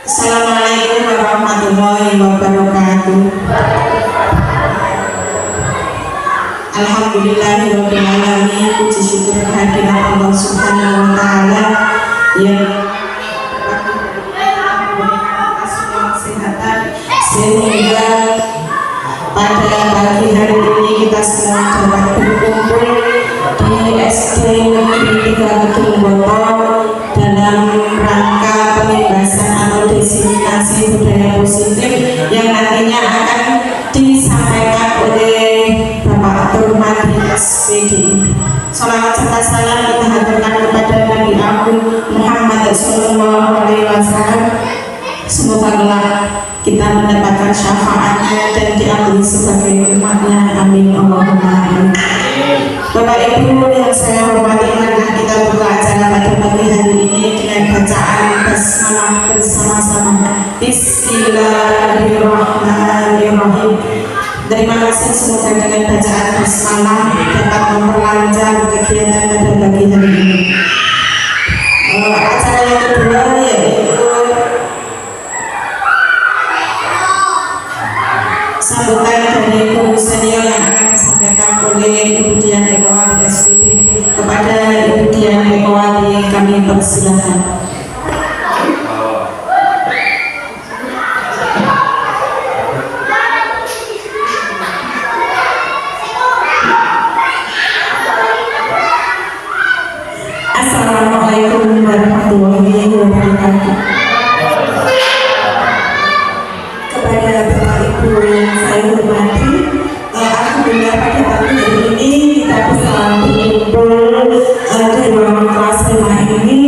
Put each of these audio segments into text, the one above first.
Assalamualaikum warahmatullahi wabarakatuh. Alhamdulillahirabbil alamin. Puji syukur kehadirat Allah Subhanahu wa taala yang kesehatan sehingga pada pagi hari ini kita semua dapat berkumpul di SD Negeri 3 Gedung Boto dalam rangka pembebasan atau diseminasi budaya positif yang nantinya akan disampaikan oleh Bapak Terhormat SPD. Salawat serta salam kita haturkan kepada Nabi Agung Muhammad Sallallahu Alaihi Wasallam. Semoga kita mendapatkan syafaatnya dan diampuni sebagai umatnya. Amin Allahumma amin. Bapak Ibu yang saya hormati, marilah kita buka acara pada pagi hari ini dengan bacaan basmalah bersama-sama. Bismillahirrahmanirrahim. Terima kasih, semoga dengan bacaan basmalah dapat memperlancar kegiatan pada pagi hari ini. Acara yang kedua yaitu sambutan dari guru senior yang akan disampaikan oleh Ibu Dian Ekowati SPD. Kepada Ibu Dian Ekowati kami persilakan. Assalamualaikum warahmatullahi wabarakatuh. Kepada Bapak Ibu yang saya hormati, alhamdulillah pada pagi hari ini kita bisa berkumpul di ruang kelas 5 ini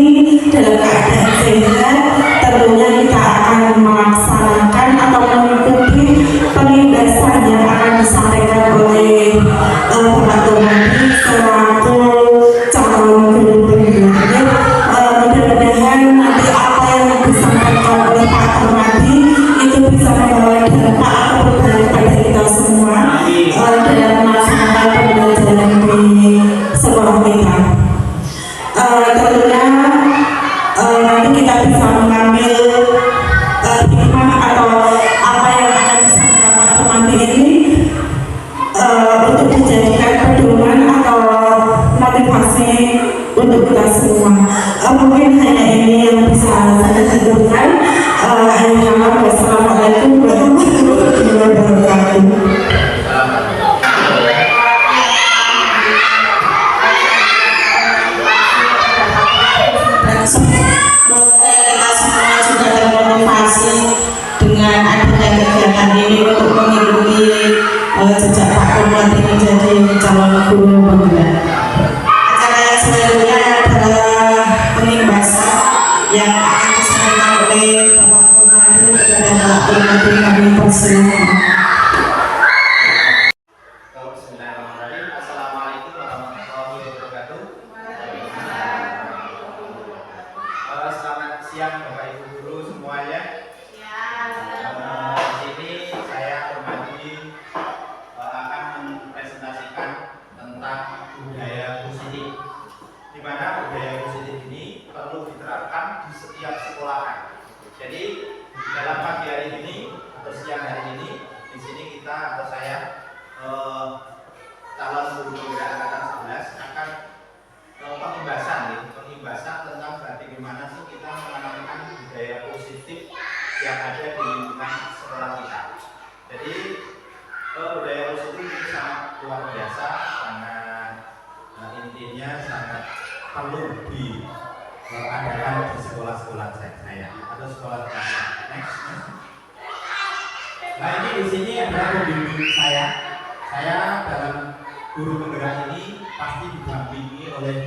dalam keadaan sehat. Tentunya kita akan melaksanakan atau mengikuti pembebasan yang akan disampaikan oleh Bapak Terhormat selaku calon guru pembinaan. Mudah-mudahan nanti apa yang disampaikan oleh Pak Terhormat itu bisa membawa dampak atau perubahan pada kita semua dalam melaksanakan pembelajaran di sekolah kita. Tentunya nanti kita bisa mengambil hikmah atau apa yang akan disampaikan Pak Terhormat ini untuk dijadikan pedoman atau motivasi untuk kita semua. Mungkin hanya ini yang bisa saya sampaikan. Wassalamualaikum warahmatullahi wabarakatuh. Semoga kita semua juga termotivasi dengan adanya kegiatan ini untuk mengikuti jejak Pak Terhormat menjadi calon guru pembinaan. Acara yang selanjutnya adalah pembebasan yang akan disampaikan oleh Bapak Terhormat kepada Bapak Terhormat kami persilakan. Assalamualaikum warahmatullahi wabarakatuh. Selamat siang Bapak Ibu guru semuanya. Di sini saya hormati akan mempresentasikan tentang budaya positif, di mana budaya positif ini perlu diterapkan di setiap sekolahan. Jadi dalam pagi hari ini atau siang hari ini, di sini kita atau saya calon guru pembinaan angkatan 11 akan pembahasan tentang bagaimana sih kita menanamkan budaya positif yang ada di lingkungan sekolah kita. Jadi budaya positif itu sangat luar biasa, sangat intinya sangat perlu diadakan di sekolah-sekolah saya atau sekolah saya. Next. Nah, ini di sini adalah pembimbing saya. Saya dalam guru penggerak ini pasti didampingi oleh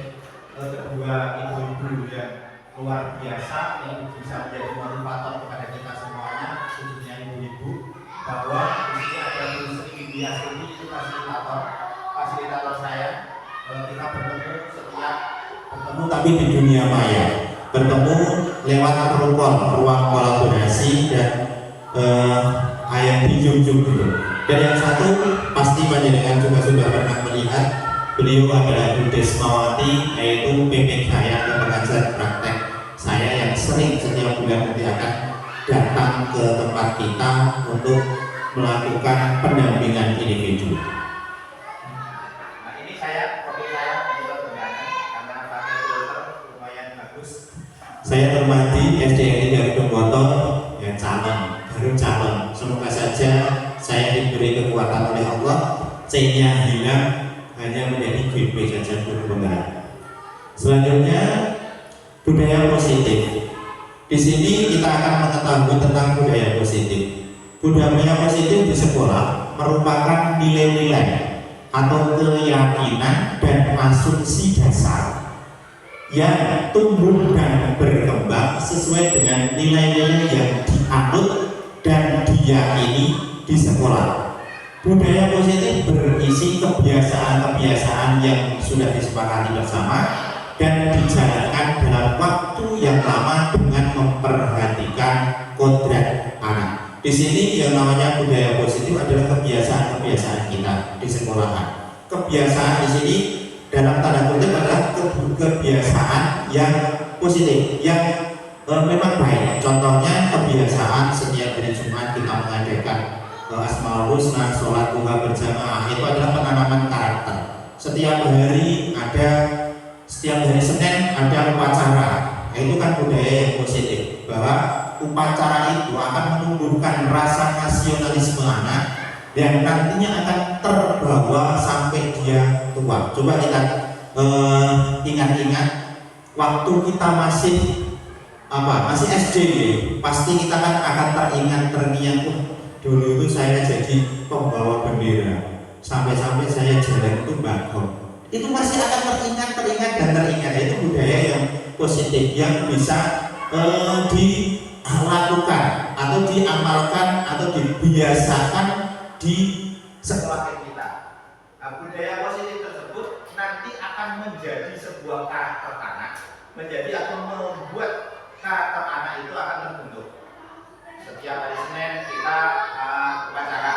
kedua ibu-ibu yang luar biasa yang bisa menjadi motivator kepada kita semuanya, khususnya ibu-ibu, bahwa di sini ada Bu Sri Bias ini itu fasilitator saya. Kita bertemu setiap bertemu tapi di dunia maya, bertemu lewat ruang kolaborasi dan ayam di Jum-Jum dulu. Dan yang satu pasti panjenengan juga sudah pernah melihat, beliau adalah Bu Desmawati, yaitu PPK atau pengajar praktek saya yang sering setiap bulan nanti akan datang ke tempat kita untuk melakukan pendampingan individu. Nah ini saya mencoba bertanya karena pakai filter lumayan bagus. Saya hormati SDN dari Domboto yang baru calon. Semoga saja saya diberi kekuatan oleh Allah, C-nya hilang, hanya menjadi GP saja guru penggerak. Selanjutnya budaya positif. Di sini kita akan mengetahui tentang budaya positif. Budaya positif di sekolah merupakan nilai-nilai atau keyakinan dan asumsi dasar yang tumbuh dan berkembang sesuai dengan nilai-nilai yang dianut dan diyakini di sekolah. Budaya positif berisi kebiasaan-kebiasaan yang sudah disepakati bersama dan dijalankan dalam waktu yang lama dengan memperhatikan kodrat anak. Di sini yang namanya budaya positif adalah kebiasaan-kebiasaan kita di sekolahan. Kebiasaan di sini dalam tanda kutip adalah kebiasaan yang positif, yang memang baik. Contohnya kebiasaan setiap hari Jumat kita mengadakan Asmaul Husna, sholat duha berjamaah, itu adalah penanaman karakter. Setiap hari Senin ada upacara. Itu kan budaya yang positif, bahwa upacara itu akan menumbuhkan rasa nasionalisme anak yang nantinya akan terbawa sampai dia tua. Coba kita ingat-ingat waktu kita masih SD, pasti kita kan akan terngiang, dulu itu saya jadi pembawa bendera, sampai-sampai saya jalan itu bagong. Itu masih akan teringat. Itu budaya yang positif yang bisa dilakukan atau diamalkan atau dibiasakan di sekolah kita. Nah, budaya positif tersebut nanti akan menjadi sebuah karakter anak, atau membuat karakter anak itu akan terbentuk. Setiap hari Senin kita upacara.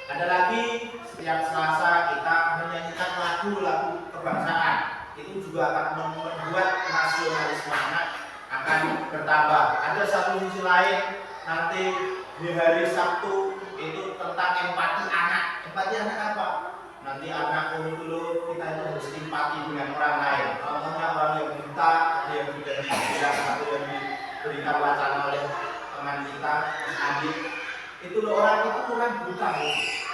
Ada lagi setiap Selasa kita menyanyikan lagu-lagu kebangsaan. Itu juga akan membuat nasionalisme anak akan bertambah. Ada satu sisi lain, nanti di hari Sabtu itu tentang empati anak. Empati anak apa? Nanti anak dulu kita itu harus empati dengan orang lain. Contohnya orang yang buta, yang tidak dibilang atau yang diberikan wacana oleh teman kita, adik. Itu loh, orang itu orang buta.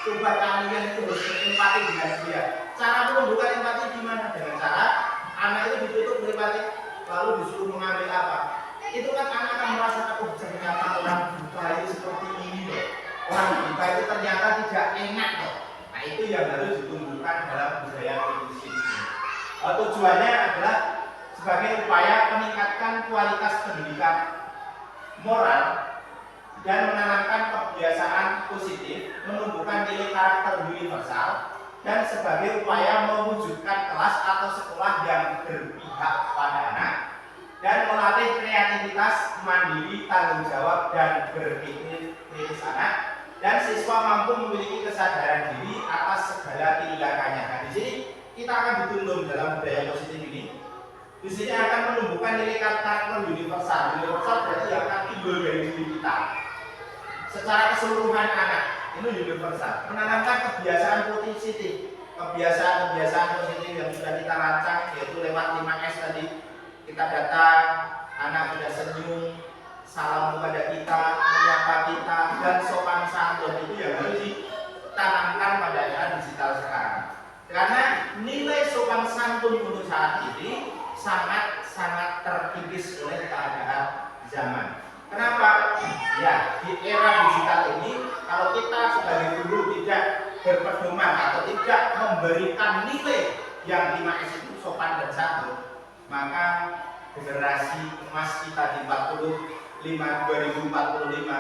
Coba kalian itu harus berempati dengan dia. Cara menumbuhkan empati gimana? Dengan cara anak itu ditutup berempati, lalu disuruh mengambil apa? Itu kan anak akan merasakan, oh ternyata orang buta itu seperti ini loh. Orang buta itu ternyata tidak enak loh. Nah itu yang harus ditumbuhkan dalam budaya inklusif ini. Tujuannya adalah sebagai upaya meningkatkan kualitas pendidikan moral dan menanamkan kebiasaan positif, menumbuhkan nilai karakter universal, dan sebagai upaya mewujudkan kelas atau sekolah yang berpihak pada anak dan melatih kreativitas, mandiri, tanggung jawab, dan berpikir kritis anak, dan siswa mampu memiliki kesadaran diri atas segala tindakannya. Nah, di sini kita akan dituntun dalam budaya positif ini. Di sini akan menumbuhkan nilai karakter universal. Universal berarti yang akan timbul dari diri kita. Secara keseluruhan anak ini universal. Menanamkan kebiasaan positif, kebiasaan positif yang sudah kita rancang, yaitu lewat 5S tadi. Kita datang, anak sudah senyum, salam kepada kita, menyapa kita, dan sopan santun. Itu yang harus ditanamkan pada era digital sekarang. Karena nilai sopan santun untuk saat ini sangat terkikis oleh keadaan zaman. Kenapa? Ya, di era digital ini, kalau kita sebagai guru tidak berpedoman atau tidak memberikan nilai yang 5S itu sopan dan santun, maka generasi emas kita di 2045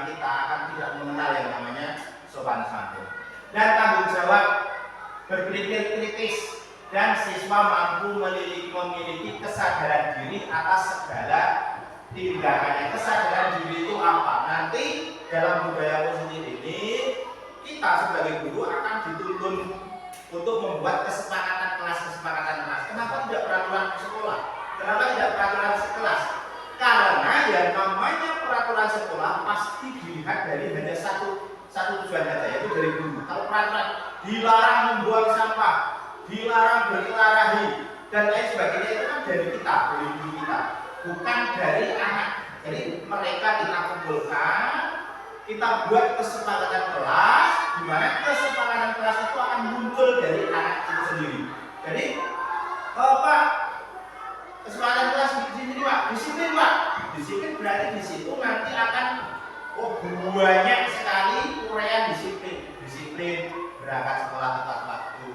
kita akan tidak mengenal yang namanya sopan santun. Dan tanggung jawab, berpikir kritis, dan siswa mampu memiliki kesadaran diri atas segala tindakannya. Kesadaran diri itu apa? Nanti dalam budaya positif ini kita sebagai guru akan dituntun untuk membuat kesepakatan kelas. Kenapa tidak peraturan sekolah? Kenapa tidak peraturan sekelas? Karena yang namanya peraturan peraturan sekolah pasti dilihat dari hanya satu tujuan saja, yaitu dari guru. Kalau peraturan dilarang membuang sampah, dilarang berkelahi dan lain sebagainya, itu kan dari kita, dari guru kita, bukan dari anak. Jadi mereka kita kumpulkan, kita buat kesepakatan kelas, di mana kesepakatan kelas itu akan muncul dari anak itu sendiri. Jadi Pak, kesepakatan kelas di sini Pak, disiplin Pak. Disiplin berarti di situ nanti akan banyak sekali uraian disiplin. Disiplin berangkat sekolah tepat waktu,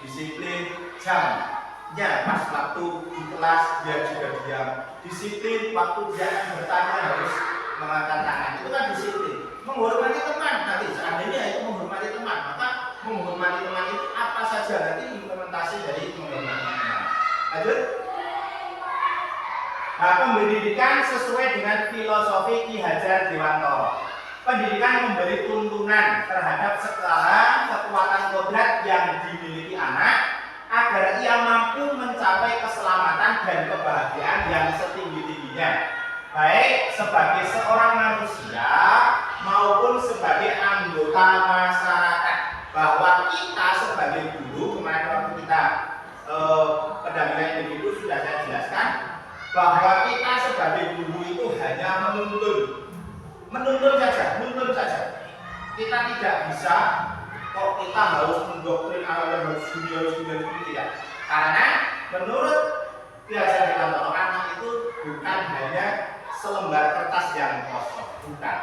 disiplin jamnya pas waktu di kelas dia juga diam, disiplin waktu dia akan bertanya harus mengangkat tangan, itu kan disiplin. Menghormati teman, nanti seandainya itu menghormati teman, maka menghormati teman itu apa saja, nanti implementasi dari menghormati teman. Lanjut. Nah, pendidikan sesuai dengan filosofi Ki Hajar Dewantoro. Pendidikan memberi tuntunan terhadap skala kekuatan kodrat yang dimiliki anak agar ia mampu mencapai keselamatan dan kebahagiaan yang setinggi-tingginya, baik sebagai seorang manusia maupun sebagai anggota masyarakat. Bahwa kita sebagai guru, kemarin waktu kita pendampingan individu sudah saya jelaskan bahwa kita sebagai guru itu hanya menuntun saja. Kita tidak bisa kok kita harus mendoktrin anak harus dunia tidak. Karena menurut Ki Hajar Dewantoro, anak itu bukan hanya selembar kertas yang kosong, bukan.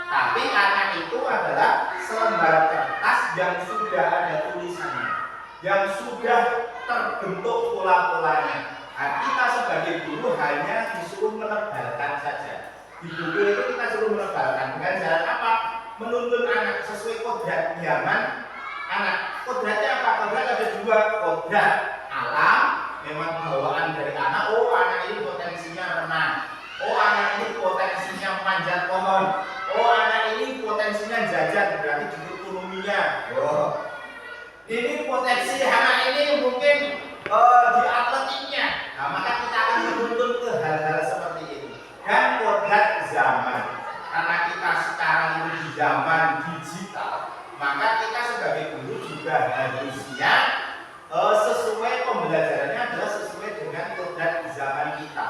Tapi anak itu adalah selembar kertas yang sudah ada tulisannya, yang sudah terbentuk pola-polanya. Nah, kita sebagai guru hanya disuruh menebalkan saja. Di buku itu kita suruh menebalkan dengan jalan apa? Menuntun anak sesuai kodrat zaman anak. Kodratnya apa? Kodrat ada dua. Kodrat alam, memang bawaan dari anak. Oh, anak ini potensinya renang. Oh, anak ini potensinya manjat pohon. Oh, anak ini potensinya jajan, berarti di ekonominya. Oh, ini potensi anak ini mungkin di atletiknya. Nah, maka kita akan menuntun ke hal-hal seperti itu. Dan kodrat zaman, karena kita sekarang ini di zaman digital, maka kita sebagai guru juga harusnya sesuai pembelajarannya adalah sesuai dengan kodrat zaman kita,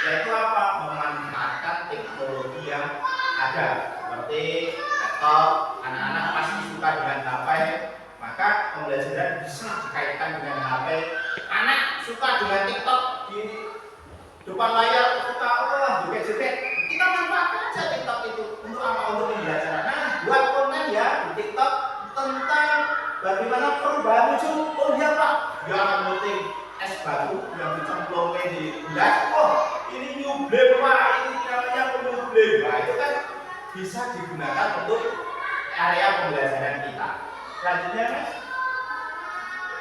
yaitu apa? Memanfaatkan teknologi yang ada, seperti laptop. Anak-anak pasti suka dengan HP, maka pembelajaran bisa dikaitkan dengan HP. Anak suka dengan TikTok, di depan layar suka joget-joget, kita manfaatkan aja TikTok itu untuk apa? Untuk pembelajaran. Nah, buat konten ya di TikTok tentang bagaimana perubahan muncul. Oh iya Pak, jangan meeting es batu yang dicemplungkan di gelas. Oh, ini nyublem Pak, ini namanya penyublem. Nah, itu kan bisa digunakan untuk area pembelajaran kita. Selanjutnya Mas,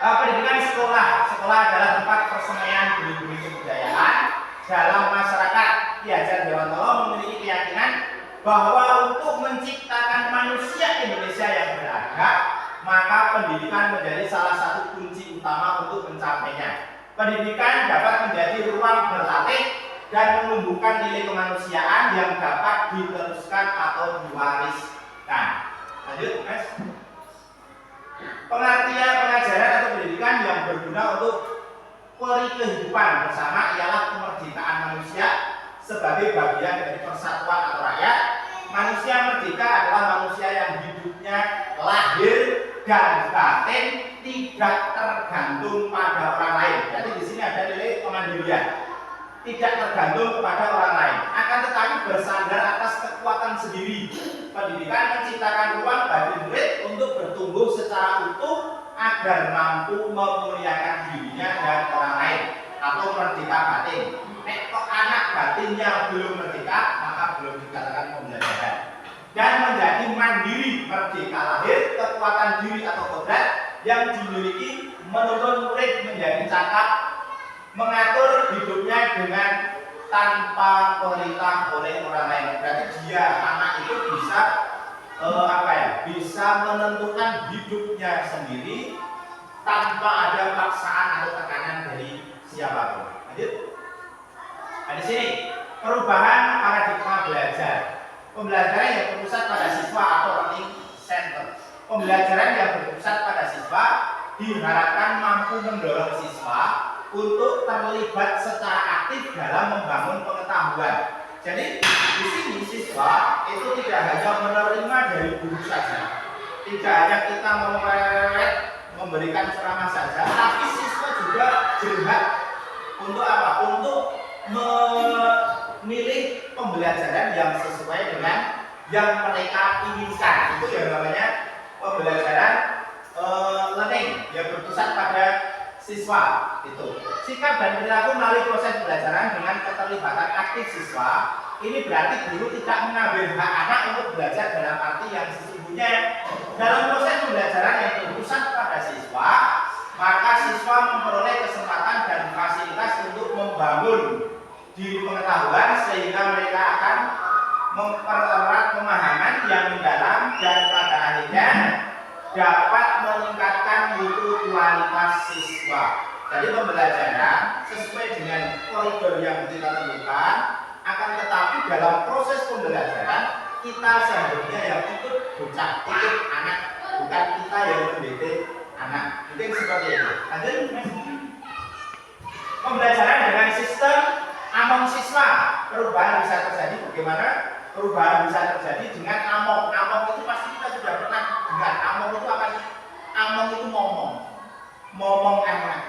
pendidikan sekolah. Sekolah adalah tempat persemaian benih-benih kebudayaan dalam masyarakat. Ki Hajar Dewantoro memiliki keyakinan bahwa untuk menciptakan manusia Indonesia yang beradab, maka pendidikan menjadi salah satu kunci utama untuk mencapainya. Pendidikan dapat menjadi ruang berlatih dan menumbuhkan nilai kemanusiaan yang dapat diteruskan atau diwariskan. Lanjut, Mas. Pengertian pengajaran atau pendidikan yang berguna untuk peri kehidupan bersama ialah kemerdekaan manusia sebagai bagian dari persatuan atau rakyat. Manusia merdeka adalah manusia yang hidupnya lahir dan batin tidak tergantung pada orang lain. Jadi di sini ada nilai kemandirian, tidak tergantung kepada orang lain, akan tetapi bersandar atas kekuatan sendiri. Pendidikan menciptakan ruang bagi murid untuk bertumbuh secara utuh agar mampu memuliakan dirinya dan orang lain atau merdeka batin. Kok anak batinnya belum merdeka, maka belum dikatakan pembelajaran. Dan menjadi mandiri, merdeka lahir, kekuatan diri atau kodrat yang dimiliki menuntun murid menjadi cakap, mengatur hidupnya dengan tanpa perintah oleh orang lain. Berarti dia, anak itu bisa bisa menentukan hidupnya sendiri tanpa ada paksaan atau tekanan dari siapapun. Lanjut. Nah, di sini perubahan paradigma belajar. Pembelajaran yang berpusat pada siswa atau learning center. Pembelajaran yang berpusat pada siswa diharapkan mampu mendorong siswa untuk terlibat secara aktif dalam membangun pengetahuan. Jadi di sini siswa itu tidak hanya menerima dari guru saja, tidak hanya kita memberikan ceramah saja, tapi siswa juga berhak untuk apa? Untuk memilih pembelajaran yang sesuai dengan yang mereka inginkan. Itu yang namanya pembelajaran learning yang berpusat pada siswa. Itu sikap dan perilaku melalui proses pembelajaran dengan keterlibatan aktif siswa. Ini berarti guru tidak mengambil hak anak untuk belajar dalam arti yang sesungguhnya. Dalam proses pembelajaran yang berpusat pada siswa, maka siswa memperoleh kesempatan dan fasilitas untuk membangun diri pengetahuan sehingga mereka akan mempererat pemahaman yang mendalam dan pada akhirnya dapat meningkatkan mutu kualitas siswa. Jadi pembelajaran sesuai dengan koridor yang kita tentukan, akan tetapi dalam proses pembelajaran kita seharusnya yang ikut bocah, ikut anak, bukan kita yang mendidik anak. Mungkin seperti itu. Lanjut. Pembelajaran dengan sistem among siswa, perubahan bisa terjadi. Bagaimana perubahan bisa terjadi dengan among? Among itu pasti kita sudah pernah dengar. Among itu apa sih? Among itu momong anak.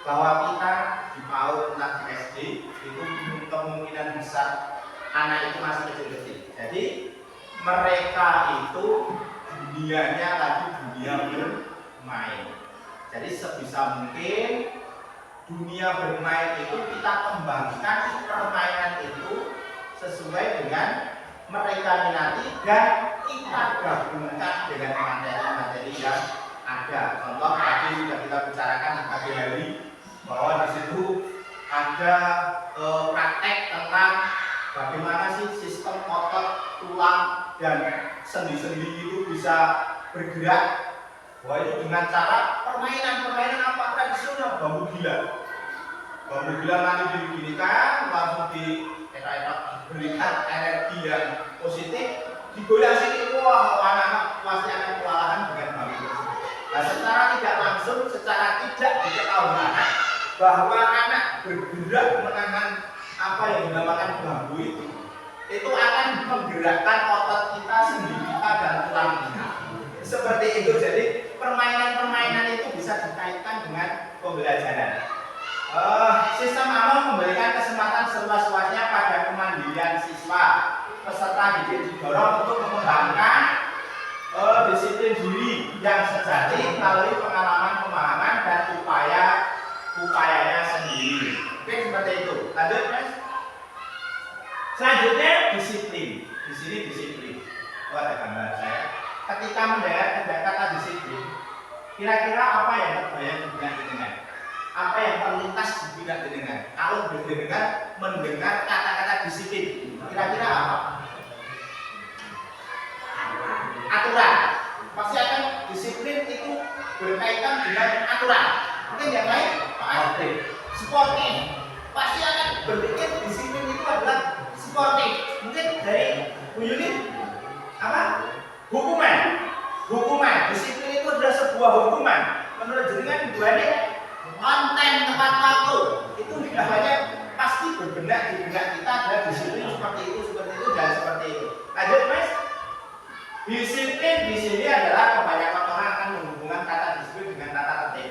Bahwa kita di PAUD entah di SD itu kemungkinan besar anak itu masih kecil-kecil. Jadi mereka itu dunianya lagi dunia bermain. Jadi sebisa mungkin dunia bermain itu kita kembangkan permainan itu sesuai dengan mereka minati dan kita gabungkan dengan materi-materi yang ada. Contoh tadi sudah kita bicarakan di pagi hari bahwa di situ ada praktek tentang bagaimana sih sistem otot, tulang dan sendi-sendi itu bisa bergerak. Bahwa itu dengan cara permainan apa tradisional, bambu gila. Bambu gila nanti diginikan, langsung diberikan energi yang positif, digoyang sini, wah anak-anak pasti akan kewalahan dengan bambu. Nah, secara tidak langsung, secara tidak diketahui anak bahwa anak bergerak menahan apa yang dinamakan bambu itu akan menggerakkan otot kita, sendi kita dan tulang kita. Seperti itu. Jadi permainan-permainan itu bisa dikaitkan dengan pembelajaran. Sistem among memberikan kesempatan seluas-luasnya pada kemandirian siswa. Peserta didik didorong untuk mengembangkan disiplin diri yang sejati melalui pengalaman pemahaman dan upayanya sendiri. Oke, seperti itu. Lanjut, Mas. Selanjutnya disiplin. Di sini disiplin. Oh, ada gambar saya. Ketika mendengar kata disiplin, kira-kira apa yang terbayang di benak jenengan? Apa yang terlintas di benak jenengan? Kalau jenengan mendengar kata-kata disiplin, kira-kira apa? Aturan. Pasti akan disiplin itu berkaitan dengan aturan. Mungkin yang lain, sportif. Pasti akan berpikir disiplin itu adalah sportif. Mungkin dari Bu Yuni apa? Hukuman. Disiplin itu adalah sebuah hukuman. Menurut jenengan Bu Ani, konten tepat waktu itu namanya pasti berbenak di benak kita adalah disiplin seperti itu dan seperti itu. Lanjut, Mas. Disiplin di sini adalah kebanyakan orang akan menghubungkan kata disiplin dengan kata tertib.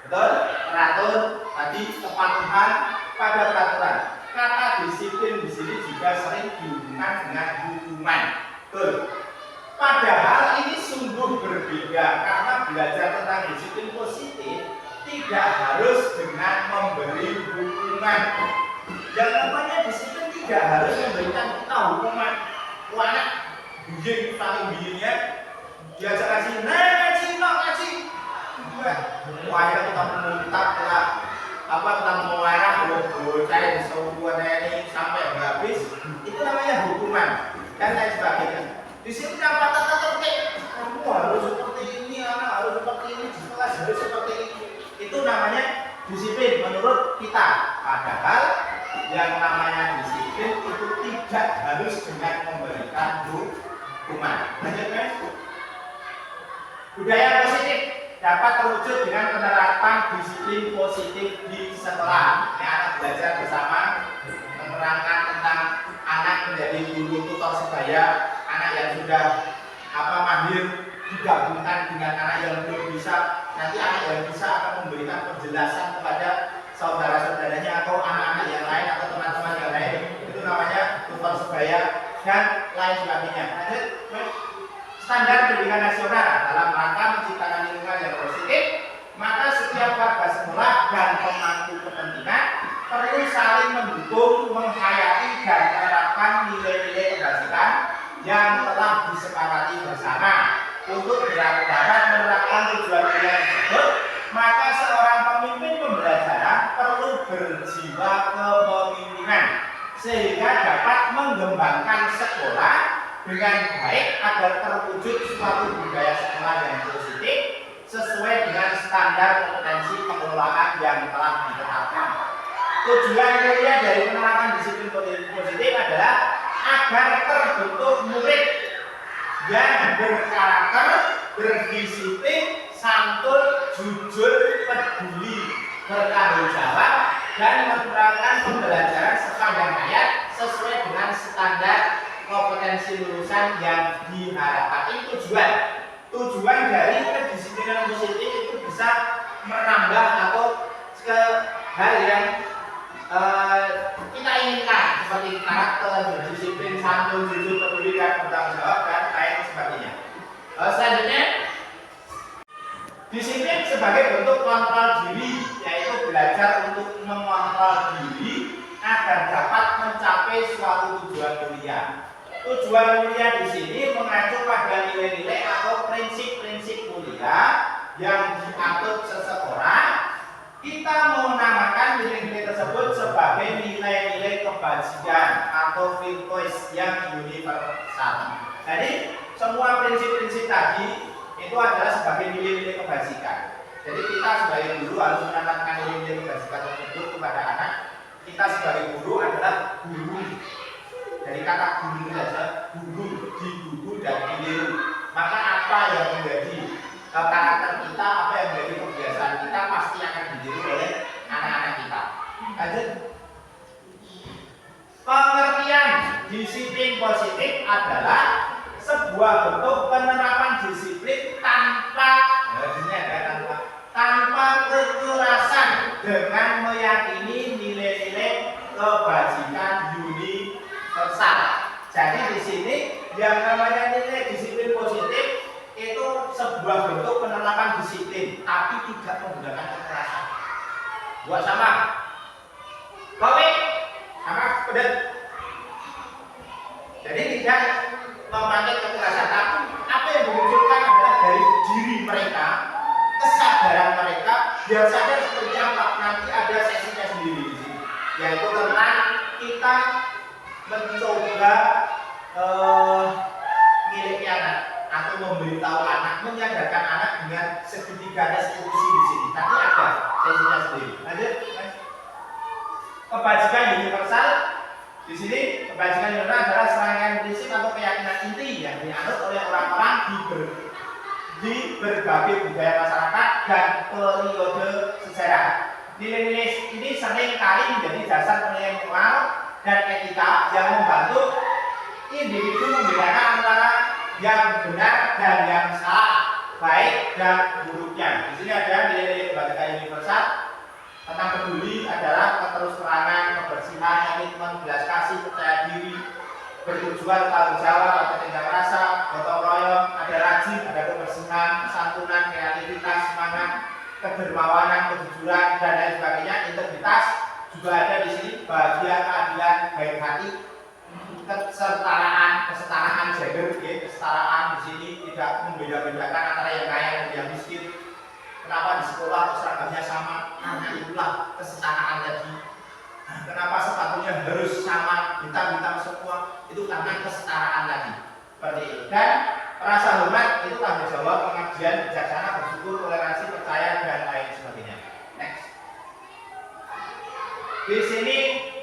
Betul? Teratur, tadi kepatuhan pada peraturan. Kata disiplin di sini juga sering dihubungkan dengan hukuman. Betul? Padahal ini sungguh berbeda karena belajar tentang disiplin positif tidak harus dengan memberi hukuman. Yang namanya disiplin tidak harus memberikan kita hukuman. Anak bikin paling bikinnya diajak ngaji, ngaji. Wah, kita memuntah kita mau marah, bocah disuruh ini sampai habis. Itu namanya hukuman dan lain sebagainya. Di sini apa tertib? Kamu harus seperti ini, anak harus seperti ini, di kelas harus seperti ini. Itu namanya disiplin menurut kita. Padahal yang namanya disiplin itu tidak harus dengan memberikan menegakkan hukuman. Lanjut, Mas. Budaya positif dapat terwujud dengan penerapan disiplin positif di sekolah. Ini anak belajar bersama, menerangkan tentang anak menjadi guru tutor sebaya, anak yang sudah mahir digabungkan dengan anak yang belum bisa. Nanti anak yang bisa akan memberikan penjelasan kepada saudara-saudaranya atau anak-anak yang lain atau teman-teman yang lain. Itu namanya tutor sebaya dan lain sebagainya. Lanjut, standar pendidikan nasional dalam rangka menciptakan lingkungan yang positif, maka setiap warga sekolah dan pemangku kepentingan perlu saling mendukung, menghayati dan menerapkan nilai-nilai kebajikan yang telah disepakati bersama. Untuk dapat menerapkan tujuan kuliah tersebut, maka seorang pemimpin pembelajaran perlu berjiwa kepemimpinan sehingga dapat mengembangkan sekolah dengan baik agar terwujud suatu budaya sekolah yang positif sesuai dengan standar kompetensi pengelolaan yang telah ditetapkan. Tujuan kuliah dari penerapan disiplin positif adalah agar terbentuk murid yang berkarakter, berdisiplin, santun, jujur, peduli, bertanggung jawab, dan menerapkan pembelajaran sepanjang hayat sesuai dengan standar kompetensi lulusan yang diharapkan. Itu tujuan dari kedisiplinan positif itu bisa menambah atau ke hal yang kita inginkan seperti karakter, berdisiplin, santun, jujur, peduli, dan bertanggung jawab dan lain sebagainya. Selanjutnya, disiplin sebagai bentuk kontrol diri, yaitu belajar untuk mengontrol diri agar dapat mencapai suatu tujuan kuliah. Tujuan kuliah di sini mengacu pada nilai-nilai atau prinsip-prinsip kuliah yang diatur seseorang. Kita menamakan nilai-nilai tersebut sebagai nilai-nilai kebajikan atau virtues yang universal. Jadi semua prinsip-prinsip tadi itu adalah sebagai nilai-nilai kebajikan. Jadi kita sebagai guru harus menanamkan nilai-nilai kebajikan tersebut kepada anak. Kita sebagai guru adalah guru. Dari kata guru saja, guru, diguru dan ditiru. Maka apa yang menjadi karakter kita, apa yang menjadi kebiasaan kita pasti akan ditiru oleh anak-anak kita. Lanjut. Pengertian disiplin positif adalah sebuah bentuk penerapan disiplin tanpa kekerasan dengan meyakini nilai-nilai kebajikan universal. Jadi di sini yang namanya nilai disiplin positif itu sebuah bentuk penerapan disiplin, tapi tidak menggunakan kekerasan. Buat sama, kowe sama pedet. Jadi tidak memakai kekerasan, tapi apa yang dimunculkan adalah dari diri mereka, kesadaran mereka, biar sadar seperti apa. Nanti ada sesinya sendiri di sini, yaitu tentang kita mencoba miliki anak atau memberitahu anak, menyadarkan anak dengan segitiga restitusi di sini. Nanti ada sesinya sendiri. Lanjut, Mas. Kebajikan universal. Di sini kebajikan universal adalah serangkaian prinsip atau keyakinan inti yang dianut oleh orang-orang di berbagai budaya masyarakat dan periode sejarah. Nilai-nilai ini sering kali menjadi dasar penilaian moral dan etika yang membantu individu membedakan antara yang benar dan yang salah, baik dan buruknya. Di sini ada nilai-nilai kebajikan universal tentang peduli adalah keterus-terangan, kebersihan, komitmen, belas kasih, percaya diri, bertujuan, tanggung jawab, ketenangan rasa, gotong royong, ada rajin, ada kebersihan, santunan, kreativitas, semangat, kedermawanan, kejujuran dan lain sebagainya. Integritas juga ada di sini, bahagia, keadilan, baik hati, kesetaraan gender, kesetaraan di sini tidak membeda-bedakan antara yang kaya dan yang miskin. Kenapa di sekolah seragamnya sama? Karena itulah kesetaraan tadi. Kenapa sepatunya harus sama, bintang-bintang semua? Itu karena kesetaraan tadi. Seperti itu. Dan rasa hormat itu tanggung jawab, pengabdian, bijaksana, bersyukur, toleransi, percaya dan lain sebagainya. Next. Di sini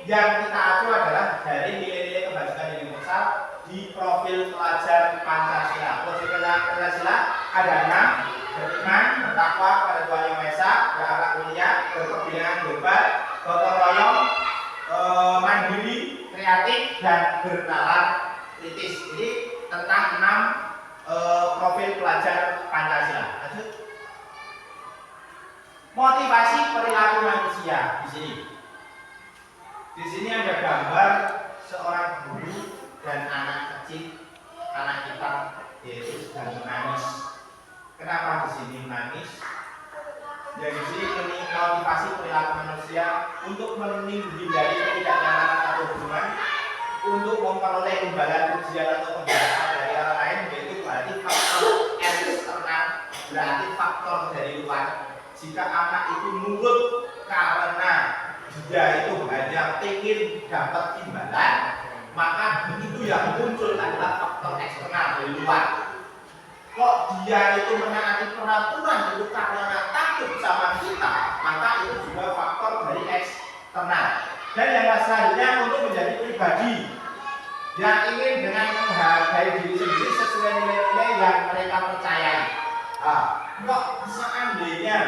yang kita acu adalah dari nilai-nilai kebajikan universal di profil pelajar Pancasila. Profil Pancasila ada 6: beriman, bertakwa kepada Tuhan Yang Maha Esa, berakhlak mulia, berkebinekaan global, gotong royong, mandiri, kreatif, dan bernalar kritis. Jadi tentang 6 profil pelajar Pancasila. Lanjut. Motivasi perilaku manusia di sini. Di sini ada gambar seorang guru dan anak kecil, anak kita, yaitu sedang menangis. Kenapa di sini menangis? Ya di sini motivasi perilaku manusia untuk menghindari ketidaknyamanan atau hubungan, untuk memperoleh imbalan pujian atau pembelaan dari orang lain, yaitu berarti faktor eksternal, berarti faktor dari luar. Jika anak itu nurut karena dia itu hanya ingin dapat imbalan, maka itu yang muncul adalah faktor eksternal dari luar. Kok dia itu menaati peraturan itu karena takut sama kita, maka itu juga faktor dari eksternal. Dan yang selanjutnya, untuk menjadi pribadi yang ingin dengan menghargai diri sendiri sesuai nilai-nilai yang mereka percayai. Kok seandainya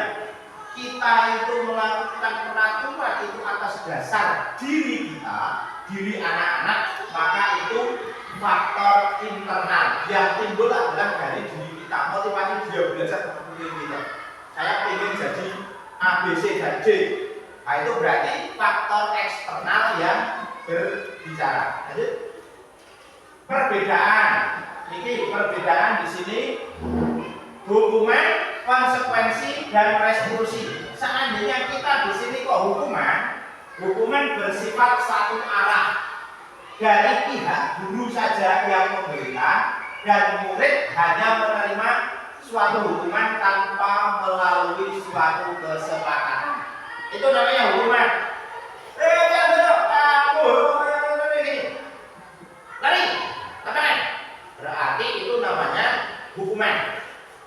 kita itu melakukan peraturan itu atas dasar diri kita, diri anak-anak, maka itu faktor internal yang timbul adalah dari diri kita. Motivasi dia belajar seperti ini. Saya ingin jadi A, B, C, dan D. Nah, itu berarti faktor eksternal yang berbicara. Jadi perbedaan. Ini perbedaan di sini hukuman, konsekuensi, dan restitusi. Seandainya kita di sini kok hukuman bersifat satu arah dari pihak guru saja yang memberikan, dan murid hanya menerima suatu hukuman tanpa melalui suatu kesepakatan. Itu namanya hukuman. Lari, lapangan. Berarti itu namanya hukuman.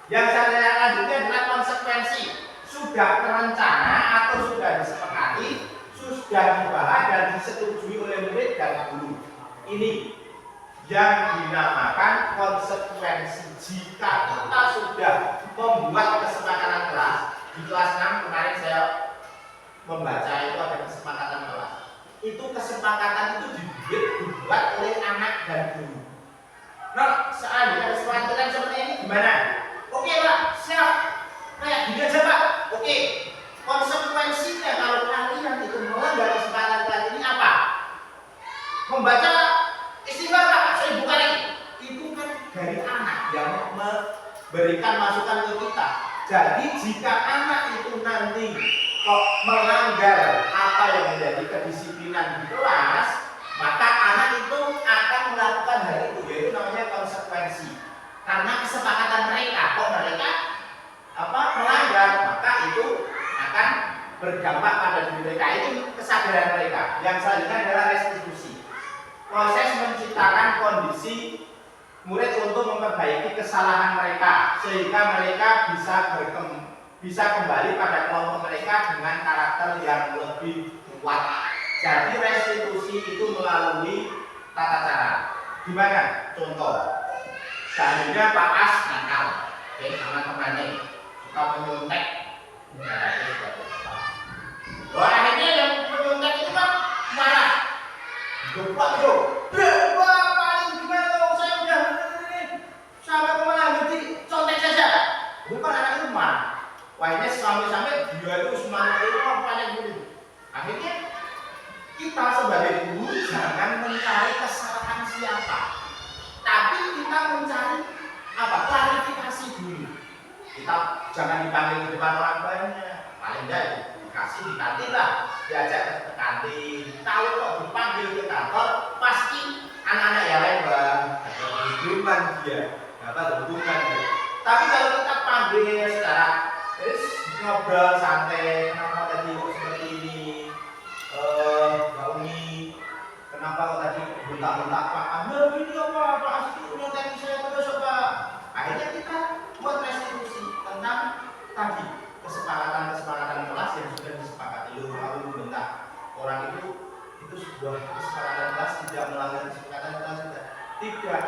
Yang saya lanjutnya adalah konsekuensi. Sudah terencana atau sudah disepakati, sudah dibahas dan disetujui oleh murid dan guru. Ini yang dinamakan konsekuensi. Jika kita sudah membuat kesepakatan kelas, di kelas 6 kemarin saya membaca itu ada kesepakatan kelas. Itu kesepakatan itu dibuat oleh anak dan guru. Nah, seandainya kesepakatan seperti ini gimana? Oke Pak, siap. Kayak gini aja Pak. Oke. Konsekuensinya kalau kalian itu melanggar kesepakatan kelas ini apa? Membaca istighfar Pak, 1000 kali. Itu kan dari anak yang memberikan masukan ke kita. Jadi jika anak itu nanti kok melanggar apa yang menjadi kedisiplinan di kelas, maka anak itu akan melakukan hal itu, yaitu namanya konsekuensi. Karena kesepakatan mereka, kok mereka melanggar, maka itu akan berdampak pada diri mereka. Itu kesadaran mereka. Yang selanjutnya adalah restitusi. Proses menciptakan kondisi murid untuk memperbaiki kesalahan mereka, sehingga mereka bisa kembali pada kelompok mereka dengan karakter yang lebih kuat. Jadi restitusi itu melalui tata cara. Gimana? Contoh. Seandainya Pak As nakal, sama temannya suka menyuntek, akhirnya yang menyuntek itu kan marah, gepak itu, wah paling gimana dong, saya udah sampai kemana nanti contek saja. Bukan anak itu marah, wahnya sampai dia itu semangat itu paling gitu. Akhirnya kita sebagai guru jangan mencari kesalahan siapa, tapi kita mencari klarifikasi dulu. Kita jangan dipanggil ke depan orang banyak, paling enggak dikasih di kantin lah, diajak ke kantin. Kalau kok dipanggil ke kantor, pasti anak-anak yang lain ada hubungan dia, hubungan dia. Tapi kalau kita panggil secara ngobrol santai, kenapa tadi kok seperti ini, Mbak Umi, kenapa kok tadi bentak-bentak Pak Ambil ini apa, Pak Asli nyontek saya terus apa. Akhirnya kita buat restitusi tentang tadi kesepakatan kelas yang sudah disepakati. Kalau membentak orang itu sebuah kesepakatan kelas, tidak melanggar kesepakatan kelas, tidak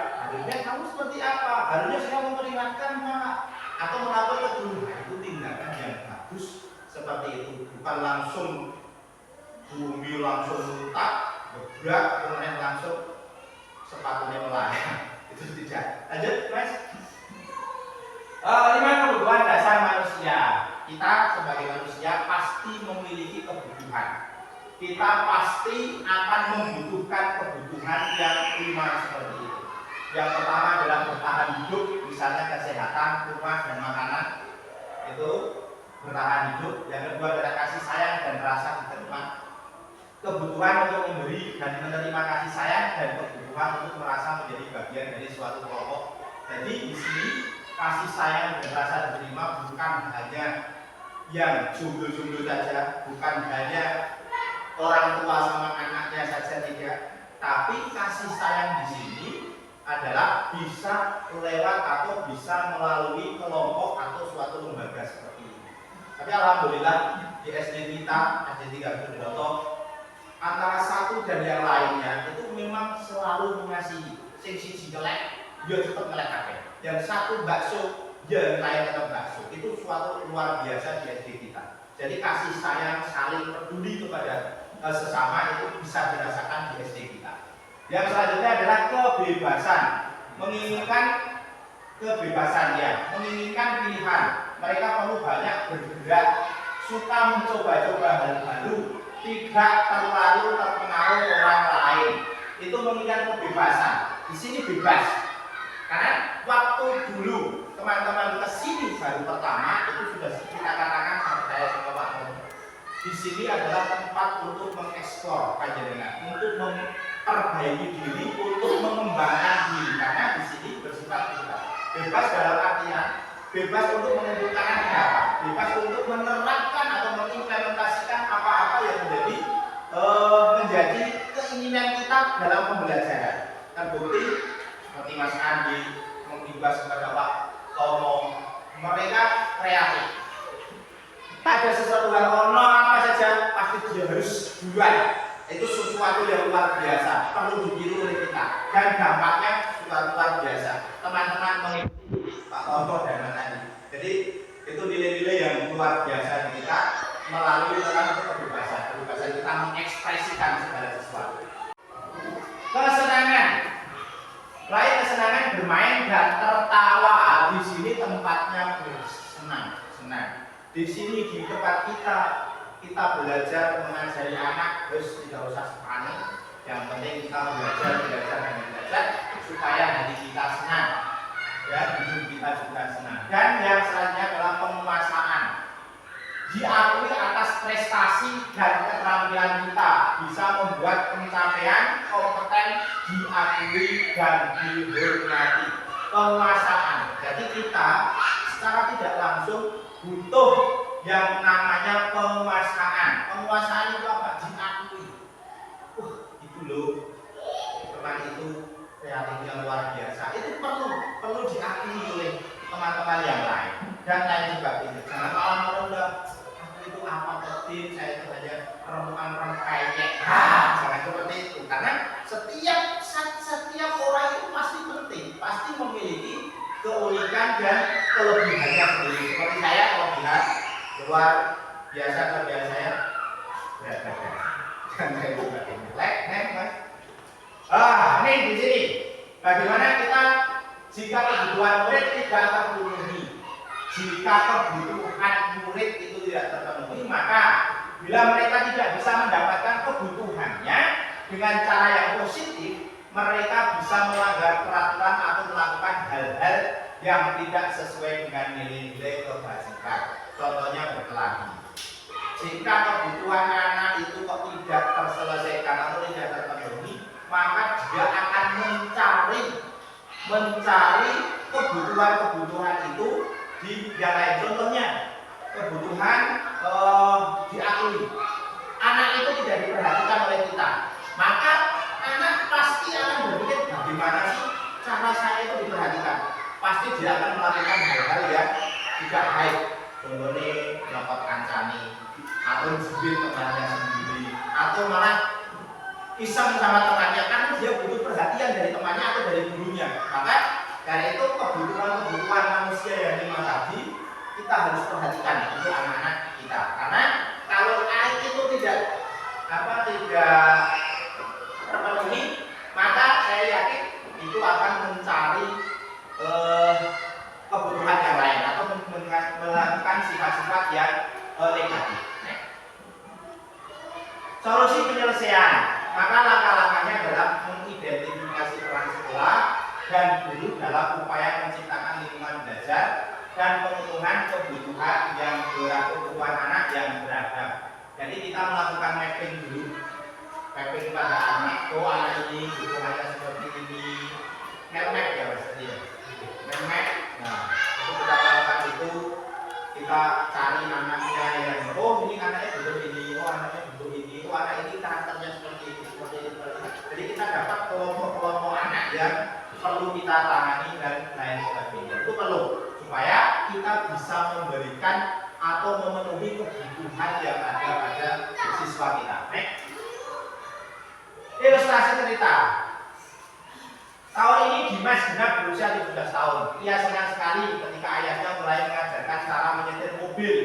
apa? Harusnya saya memperingatkan Pak atau melapor ke guru. Nah, itu tindakan yang bagus seperti itu, bukan langsung bumi langsung letak, gebrak, kemudian langsung sepatunya melayang. Itu tidak. Lanjut, Mas. Lima kebutuhan dasar manusia. Kita sebagai manusia pasti memiliki kebutuhan. Kita pasti akan membutuhkan kebutuhan yang 5 seperti itu. Yang pertama adalah bertahan hidup, misalnya kesehatan, rumah, dan makanan. Itu bertahan hidup. Yang kedua adalah kasih sayang dan rasa diterima. Kebutuhan untuk memberi dan menerima kasih sayang, dan kebutuhan untuk merasa menjadi bagian dari suatu kelompok. Jadi di sini kasih sayang dan rasa diterima bukan hanya yang jomblo-jomblo saja, bukan hanya orang tua sama anaknya saja, tidak. Tapi kasih sayang di sini adalah bisa lewat atau bisa melalui kelompok atau suatu lembaga seperti ini. Tapi alhamdulillah di SD kita, SD 3 Bodowoto, antara satu dan yang lainnya itu memang selalu mengasihi. Sing siji jelek, dia tetap melek kabeh. Yang satu bakso, yang lain tetap bakso. Itu suatu luar biasa di SD kita. Jadi kasih sayang, saling peduli kepada sesama itu bisa dirasakan di SD kita. Yang selanjutnya adalah kebebasan, menginginkan kebebasan ya, menginginkan pilihan. Mereka perlu banyak bergerak, suka mencoba-coba hal baru, tidak terlalu terpengaruh orang lain. Itu menginginkan kebebasan. Di sini bebas. Karena waktu dulu teman-teman kesini baru pertama itu sudah kita katakan sama saya sama Pak Om. Di sini adalah tempat untuk mengeksplor panjenengan, untuk memperbaiki diri, untuk mengembangkan diri. Karena di sini bersifat bebas. Bebas dalam artian bebas untuk menentukan apa, bebas untuk menerapkan atau mengimplementasikan apa-apa yang menjadi keinginan kita dalam pembelajaran. Terbukti seperti Mas Andi mengimbas kepada Pak Tomo, mereka kreatif. Ada sesuatu hal apa saja pasti dia harus duluan. Itu sesuatu yang luar biasa, perlu ditiru oleh kita, dan dampaknya sudah luar biasa. Teman-teman mengikuti Pak Tomo dan Mas Andi. Jadi itu nilai-nilai yang luar biasa di kita melalui kebebasan. Kebebasan kita mengekspresikan segala sesuatu. Kesenangan. Selain kesenangan bermain dan tertawa, di sini tempatnya bersenang-senang. Di sini di tempat kita belajar mengajari anak, terus tidak usah panik. Yang penting kita belajar supaya hati kita senang, ya hidup kita juga senang. Dan yang selanjutnya adalah penguasaan. Diakui atas prestasi dan keterampilan kita, bisa membuat pencapaian kompeten diakui dan dihormati. Penguasaan. Jadi kita secara tidak langsung butuh yang namanya penguasaan. Penguasaan itu apa? Diakui. Itu loh, teman itu kreatif yang luar biasa. Itu perlu diakui oleh teman-teman yang lain dan lain sebagainya. Jangan kalau udah itu apa penting, saya itu hanya perempuan kayaknya. Jangan seperti itu. Karena setiap orang itu pasti penting, pasti memiliki keunikan dan kelebihannya sendiri. Seperti saya kelebihan luar biasa, kelebihan saya berat badan. Dan saya juga intelek, Mas. Ini di sini. Bagaimana kita jika kebutuhan murid tidak terpenuhi? Jika kebutuhan murid itu tidak terpenuhi, maka bila mereka tidak bisa mendapatkan kebutuhannya dengan cara yang positif, mereka bisa melanggar peraturan atau melakukan hal-hal yang tidak sesuai dengan nilai-nilai kebajikan. Contohnya berkelahi. Jika kebutuhan anak itu kok tidak terselesaikan atau tidak terpenuhi, maka dia akan mencari kebutuhan itu di yang lain. Contohnya kebutuhan diakui. Anak itu tidak diperhatikan oleh kita, maka anak pasti akan berpikir bagaimana sih cara saya itu diperhatikan. Pasti dia akan melakukan hal-hal yang tidak baik. Contohnya nyokot kancani, atau jubir temannya sendiri, atau malah iseng sama temannya, karena dia butuh perhatian dari temannya atau dari gurunya. Maka Karena itu kebutuhan manusia yang 5 tadi kita harus perhatikan untuk anak-anak kita. Karena kalau air itu tidak terpenuhi, maka saya yakin itu akan mencari kebutuhan yang lain atau melakukan sifat-sifat yang negatif. Solusi penyelesaian, maka langkah-langkahnya adalah mengidentifikasi peran sekolah dan guru dalam upaya menciptakan lingkungan belajar dan pemenuhan kebutuhan anak yang beragam. Jadi kita melakukan mapping dulu, mapping pada anak. Oh, anak ini kebutuhannya seperti ini. Map ya mas, map. Nah, itu kita lakukan itu, kita cari anaknya yang ini anaknya butuh ini, anaknya butuh ini, anak ini karakternya seperti ini, seperti ini. Jadi kita dapat kelompok-kelompok anak yang perlu kita tangani dan lain sebagainya. Itu perlu supaya kita bisa memberikan atau memenuhi kebutuhan yang ada pada siswa kita. Ilustrasi cerita. Tahun ini Dimas genap berusia 17 tahun. Ia senang sekali ketika ayahnya mulai mengajarkan cara menyetir mobil.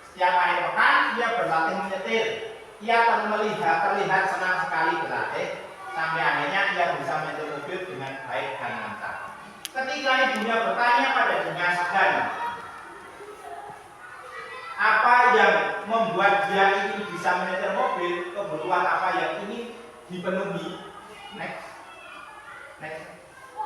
Setiap akhir pekan ia berlatih menyetir. Ia terlihat senang sekali berlatih. Sampai akhirnya ia bisa menyetir mobil dengan baik dan lancar. Ketika ibunya bertanya pada Dimas, dan apa yang membuat dia ini bisa menyetir mobil, kebutuhan apa yang ini dipenuhi. Next.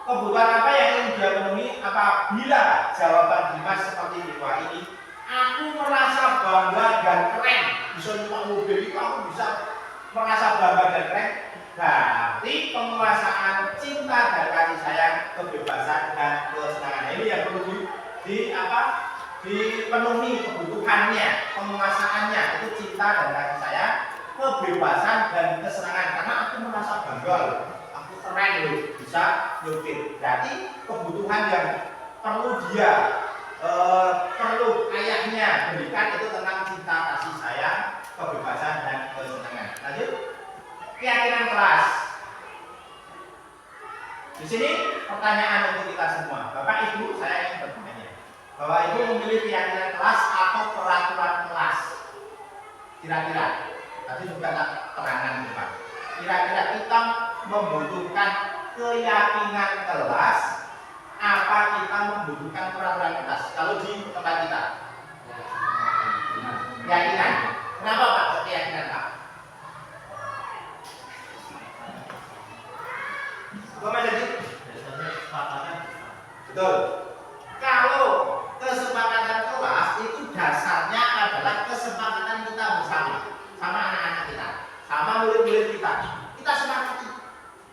Kebutuhan apa yang ingin dia penuhi? Apabila jawaban Dimas seperti di bawah ini, aku merasa bangga dan keren bisa nyetir mobil itu, aku bisa merasa bangga dan keren. Berarti penguasaan cinta dan kasih sayang, kebebasan dan kesenangan ini yang perlu dipenuhi kebutuhannya, penguasaannya itu cinta dan kasih sayang, kebebasan dan kesenangan. Karena aku merasa bangga, aku keren loh bisa nyupir. Berarti kebutuhan yang perlu perlu ayahnya berikan itu tentang cinta kasih sayang, kebebasan dan kesenangan. Lanjut. Keyakinan kelas. Di sini pertanyaan untuk kita semua. Bapak Ibu, saya ingin bertanya. Bapak Ibu memilih keyakinan kelas atau peraturan kelas? Kira-kira. Tadi juga tak terangkan Pak. Kira-kira kita membutuhkan keyakinan kelas apa kita membutuhkan peraturan kelas? Kalau di tempat kita. Keyakinan. Kenapa Pak keyakinan Pak? Betul. Kalau kesepakatan kelas itu dasarnya adalah kesepakatan kita bersama, sama anak-anak kita, sama murid-murid kita. Kita sepakati.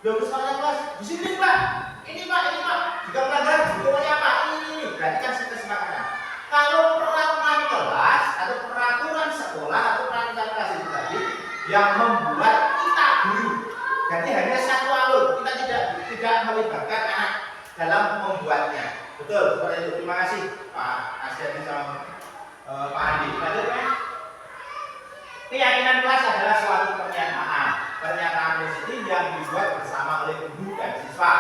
Kesepakatan kelas di sini Pak, ini Pak. Jika pelanggaran hukumannya apa? Ini. Berarti kan kesepakatan. Kalau peraturan kelas atau peraturan sekolah atau peraturan kelas itu tadi yang membuat kita guru. Jadi hanya satu alur, kita tidak melibatkan anak dalam membuatnya. Betul, seperti itu. Terima kasih Pak Asyadi sama Pak Andi. Lanjut Pak. Keyakinan kelas adalah suatu pernyataan positif yang dibuat bersama oleh guru dan siswa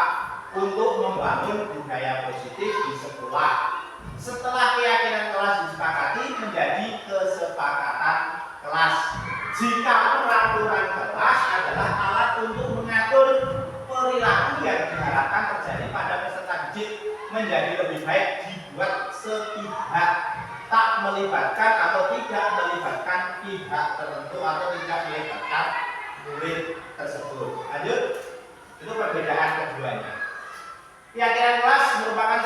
untuk membangun budaya positif di sekolah. Setelah keyakinan kelas disepakati menjadi kesepakatan kelas. Jika peraturan kelas adalah alat untuk mengatur perilaku yang diharapkan terjadi pada peserta didik menjadi lebih baik dibuat sepihak, tak melibatkan atau tidak melibatkan pihak tertentu atau tidak melibatkan murid tersebut. Lanjut, itu perbedaan keduanya. Keyakinan kelas merupakan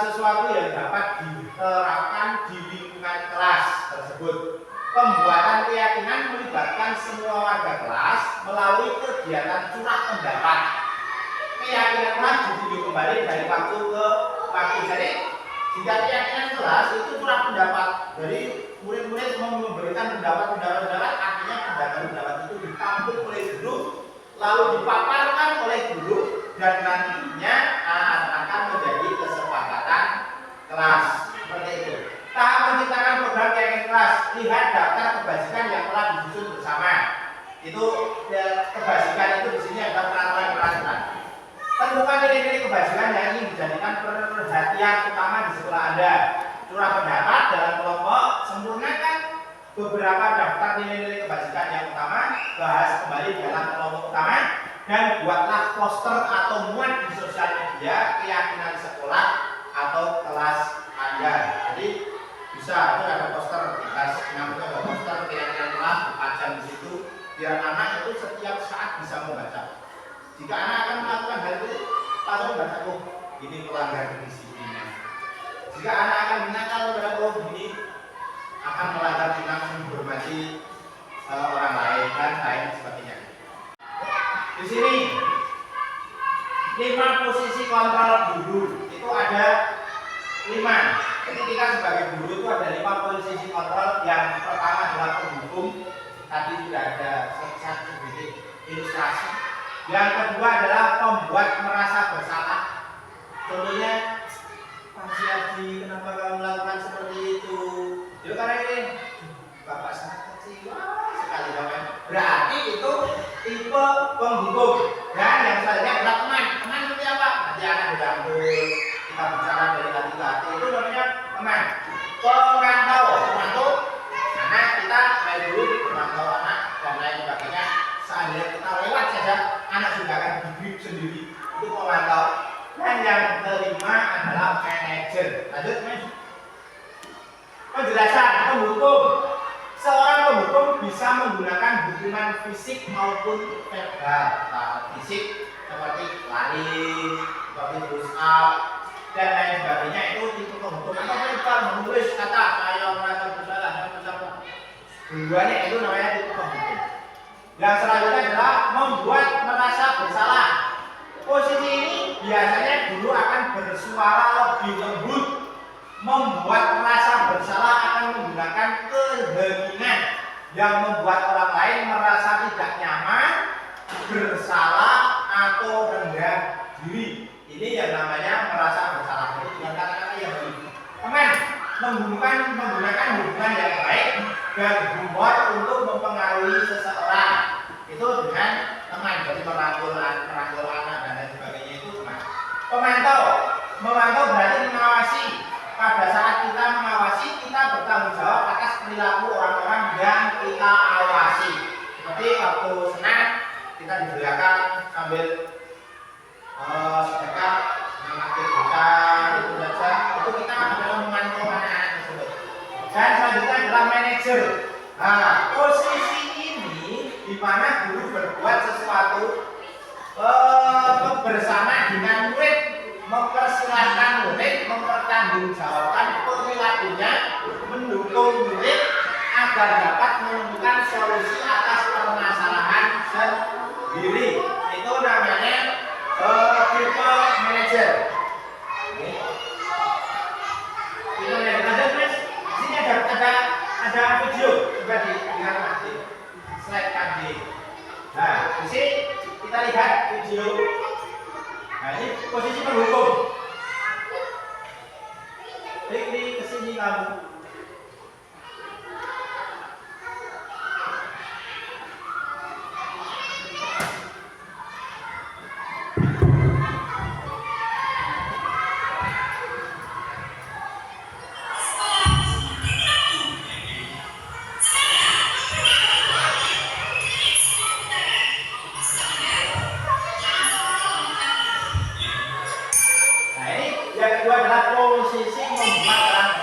sesuatu yang dapat diterapkan di lingkungan kelas tersebut. Pembuatan keyakinan melibatkan semua warga kelas melalui kegiatan curah pendapat. Keyakinan kelas ditinjau kembali dari waktu ke waktu. Jadi jika keyakinan kelas itu curah pendapat, jadi murid-murid memberikan pendapat, artinya pendapat itu ditampung oleh guru, lalu dipaparkan oleh guru, dan nantinya akan menjadi kesepakatan kelas. Seperti itu. Tahap menciptakan program keyakinan kelas, lihat daftar kebajikan yang telah disusun bersama. Itu kebajikan itu di sini ada peraturan. Tentukan nilai-nilai kebajikan yang ingin dijadikan perhatian utama di sekolah Anda. Curah pendapat dalam kelompok, sempurnakan beberapa daftar nilai-nilai kebajikan yang utama, bahas kembali dalam kelompok utama, dan buatlah poster atau muat di sosial media keyakinan sekolah atau kelas Anda. Jadi bisa itu ada poster di kelas 6 itu ada poster keyakinan kelas, dipajang di situ biar anak itu setiap saat bisa membaca. Jika anak akan melakukan hal itu, langsung baca, oh ini melanggar disiplin. Jika anak akan menakal, oh ini akan melanggar tentang menghormati orang lain dan lain sebagainya. Di sini 5 posisi kontrol guru itu ada 5. Jadi kita sebagai guru itu ada 5 posisi kontrol. Yang pertama adalah penghukum. Tadi sudah ada satu sedikit ilustrasi. Yang kedua adalah pembuat merasa bersalah. Contohnya, Pak Siaji, kenapa kamu melakukan seperti itu? Ya karena ini Bapak sangat kecil sekali namanya. Berarti itu tipe penghukum. Dan yang selanjutnya adalah teman. Teman seperti apa? Nanti anak dirangkul, kita bicara dari hati-hati. Itu namanya teman. Pemantau, pemantau anak kita main dulu, pemantau anak dan lain sebagainya. Seandainya kita lewat saja, anak juga akan duduk sendiri. Itu pemantau. Dan yang kelima adalah manajer. Lanjut, Mas. Penjelasan penghukum. Seorang penghukum bisa menggunakan hukuman fisik maupun verbal. Nah, fisik seperti lari, seperti push up, dan lain sebagainya itu tipe penghukum. Atau verbal menulis kata saya merasa bersalah, saya bersalah. Keduanya itu namanya tipe penghukum. Yang selanjutnya adalah membuat merasa bersalah. Posisi ini biasanya guru akan bersuara lebih lembut. Membuat merasa bersalah akan menggunakan keheningan yang membuat orang lain merasa tidak nyaman, bersalah atau rendah diri. Ini yang namanya merasa bersalah. Itu dengan kata-kata yang baik. Teman, menggunakan hubungan yang baik dan humor untuk mempengaruhi seseorang. Itu dengan teman, jadi merangkul anak dan lain sebagainya itu teman. Memantau berarti mengawasi. Pada saat kita mengawasi, kita bertanggung jawab atas perilaku orang-orang yang kita awasi. Seperti waktu senang, kita di belakang sambil sedekah, mengatur dosa, itu saja. Itu kita adalah memantau anak-anak tersebut. Dan selanjutnya adalah manajer. Nah, posisi ini di mana guru berbuat sesuatu bersama dengan murid, mempersilahkan murid mempertanggungjawabkan perilakunya, mendukung murid agar dapat menemukan solusi atas permasalahan sendiri. Itu namanya tipe manajer. Tipe manajer, Mas. Di sini ada video, coba dilihat nanti slide tadi. Nah, di sini kita lihat video. Nah, ini posisi penghukum. Ini kesini kamu. Yang kedua adalah posisi membuat orang.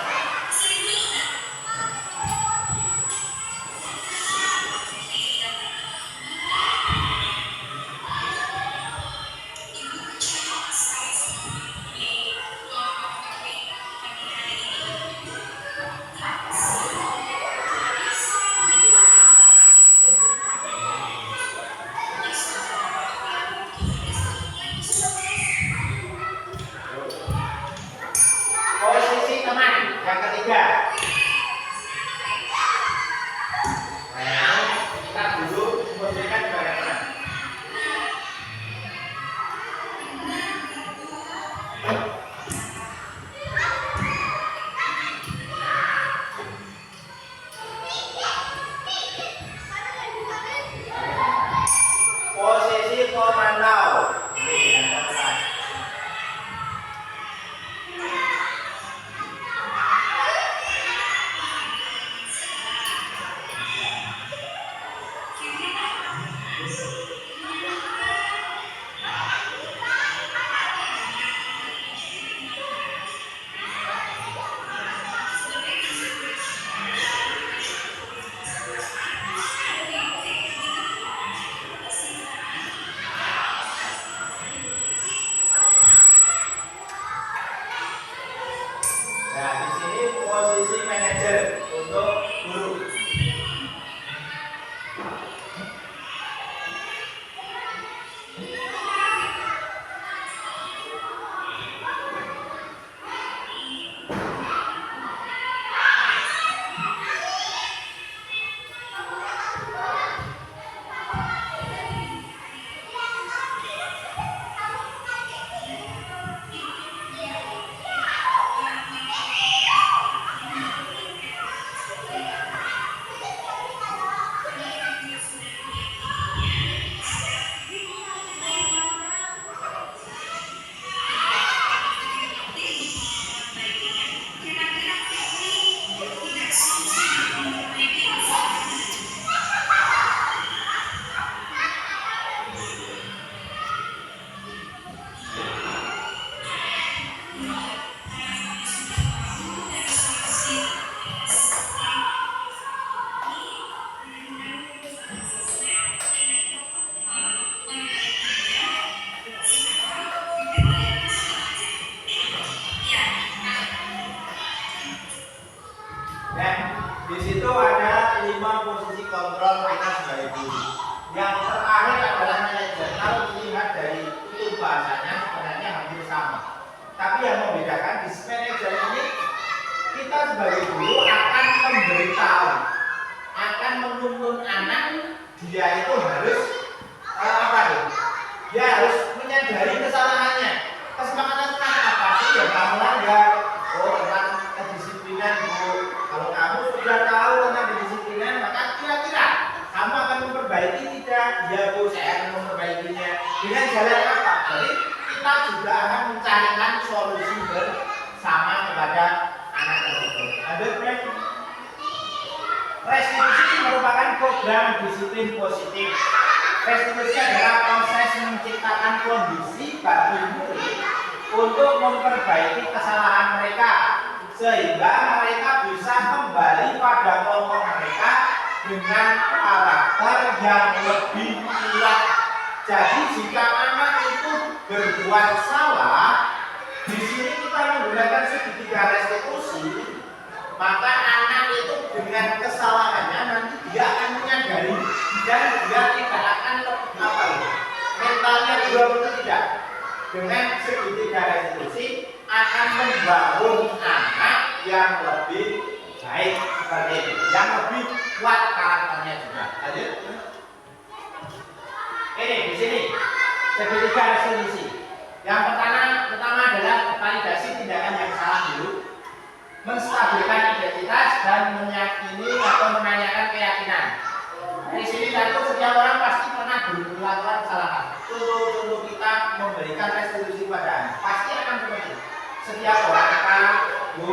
Posisi teman yang ketiga. Nah, kita dulu memberikan kepada teman. Posisi pemantau. Ini yang keempat. posisi manajer untuk guru. Dan di situ ada 5 posisi kontrol kita sebagai guru. Yang terakhir adalah manajer. Kalau dilihat dari itu bahasanya sebenarnya hampir sama. Tapi yang membedakan di manajer ini kita sebagai guru akan memberitahu, akan menuntun anak dia itu harus apa nih? Dia harus menyadari kesalahannya. Kesepakatan apa sih yang kamu langgar? Oh, tentang kedisiplinan bu. Kalau kamu sudah tahu tentang kedisiplinan, maka kira-kira kamu akan memperbaiki tidak? Ya bu, saya akan memperbaikinya. Dengan jalan apa? Jadi kita juga akan mencarikan solusi bersama kepada anak tersebut. Ada restitusi merupakan program disiplin positif. Restitusi adalah proses menciptakan kondisi bagi murid untuk memperbaiki kesalahan mereka sehingga mereka bisa kembali pada kelompok mereka dengan karakter yang lebih kuat. Jadi jika anak itu berbuat salah, di sini kita menggunakan segitiga restitusi, maka anak itu dengan kesalahannya nanti dia akan menyadari dan dia tidak akan mentalnya drop itu tidak. Dengan segitiga restitusi akan membangun anak yang lebih baik seperti itu, yang lebih kuat karakternya juga. Lanjut. Ini di sini segitiga restitusi. Yang pertama adalah validasi tindakan yang salah dulu, menstabilkan identitas dan meyakini atau menanyakan keyakinan. Di sini satu, setiap orang pasti pernah melakukan kesalahan. Untuk kita memberikan restitusi pada anak, pasti akan seperti itu. Setiap orang akan bu,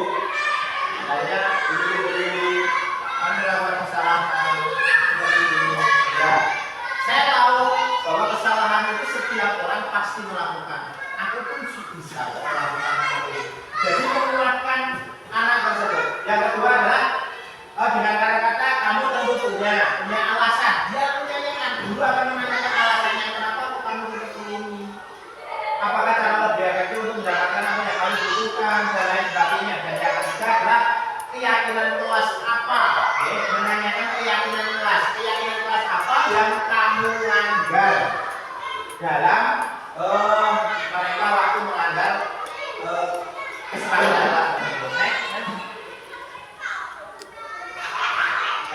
misalnya ini melakukan kesalahan seperti ini. Ya, saya tahu bahwa kesalahan itu setiap orang pasti melakukan. Aku pun bisa melakukan seperti itu. Jadi menguatkan anak tersebut. Yang kedua adalah dengan kata-kata kamu tentu punya alasan. Dia menanyakan, guru akan menanyakan alasannya kenapa kamu seperti ini. Apakah cara lebih efektif untuk mendapatkan apa yang kamu butuhkan dan lain sebagainya. Dan yang ketiga adalah keyakinan kelas apa. Menanyakan keyakinan kelas apa yang kamu langgar dalam mereka waktu melanggar kesalahan kelas tersebut.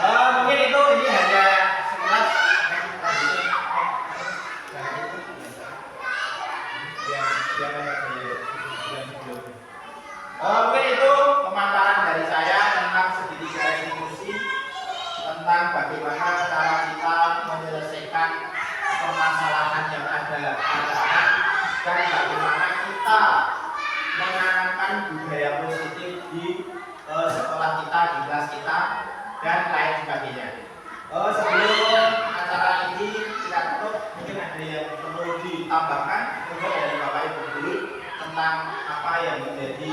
Mungkin ini hanya sekelas mungkin itu pemaparan dari saya tentang segitiga restitusi, tentang bagaimana cara kita menyelesaikan permasalahan yang ada pada anak dan bagaimana kita menanamkan budaya positif di sekolah kita, di kelas kita dan lain sebagainya. Sebelum acara ini kita tutup, mungkin ada yang perlu ditambahkan untuk dari Bapak Ibu guru tentang apa yang menjadi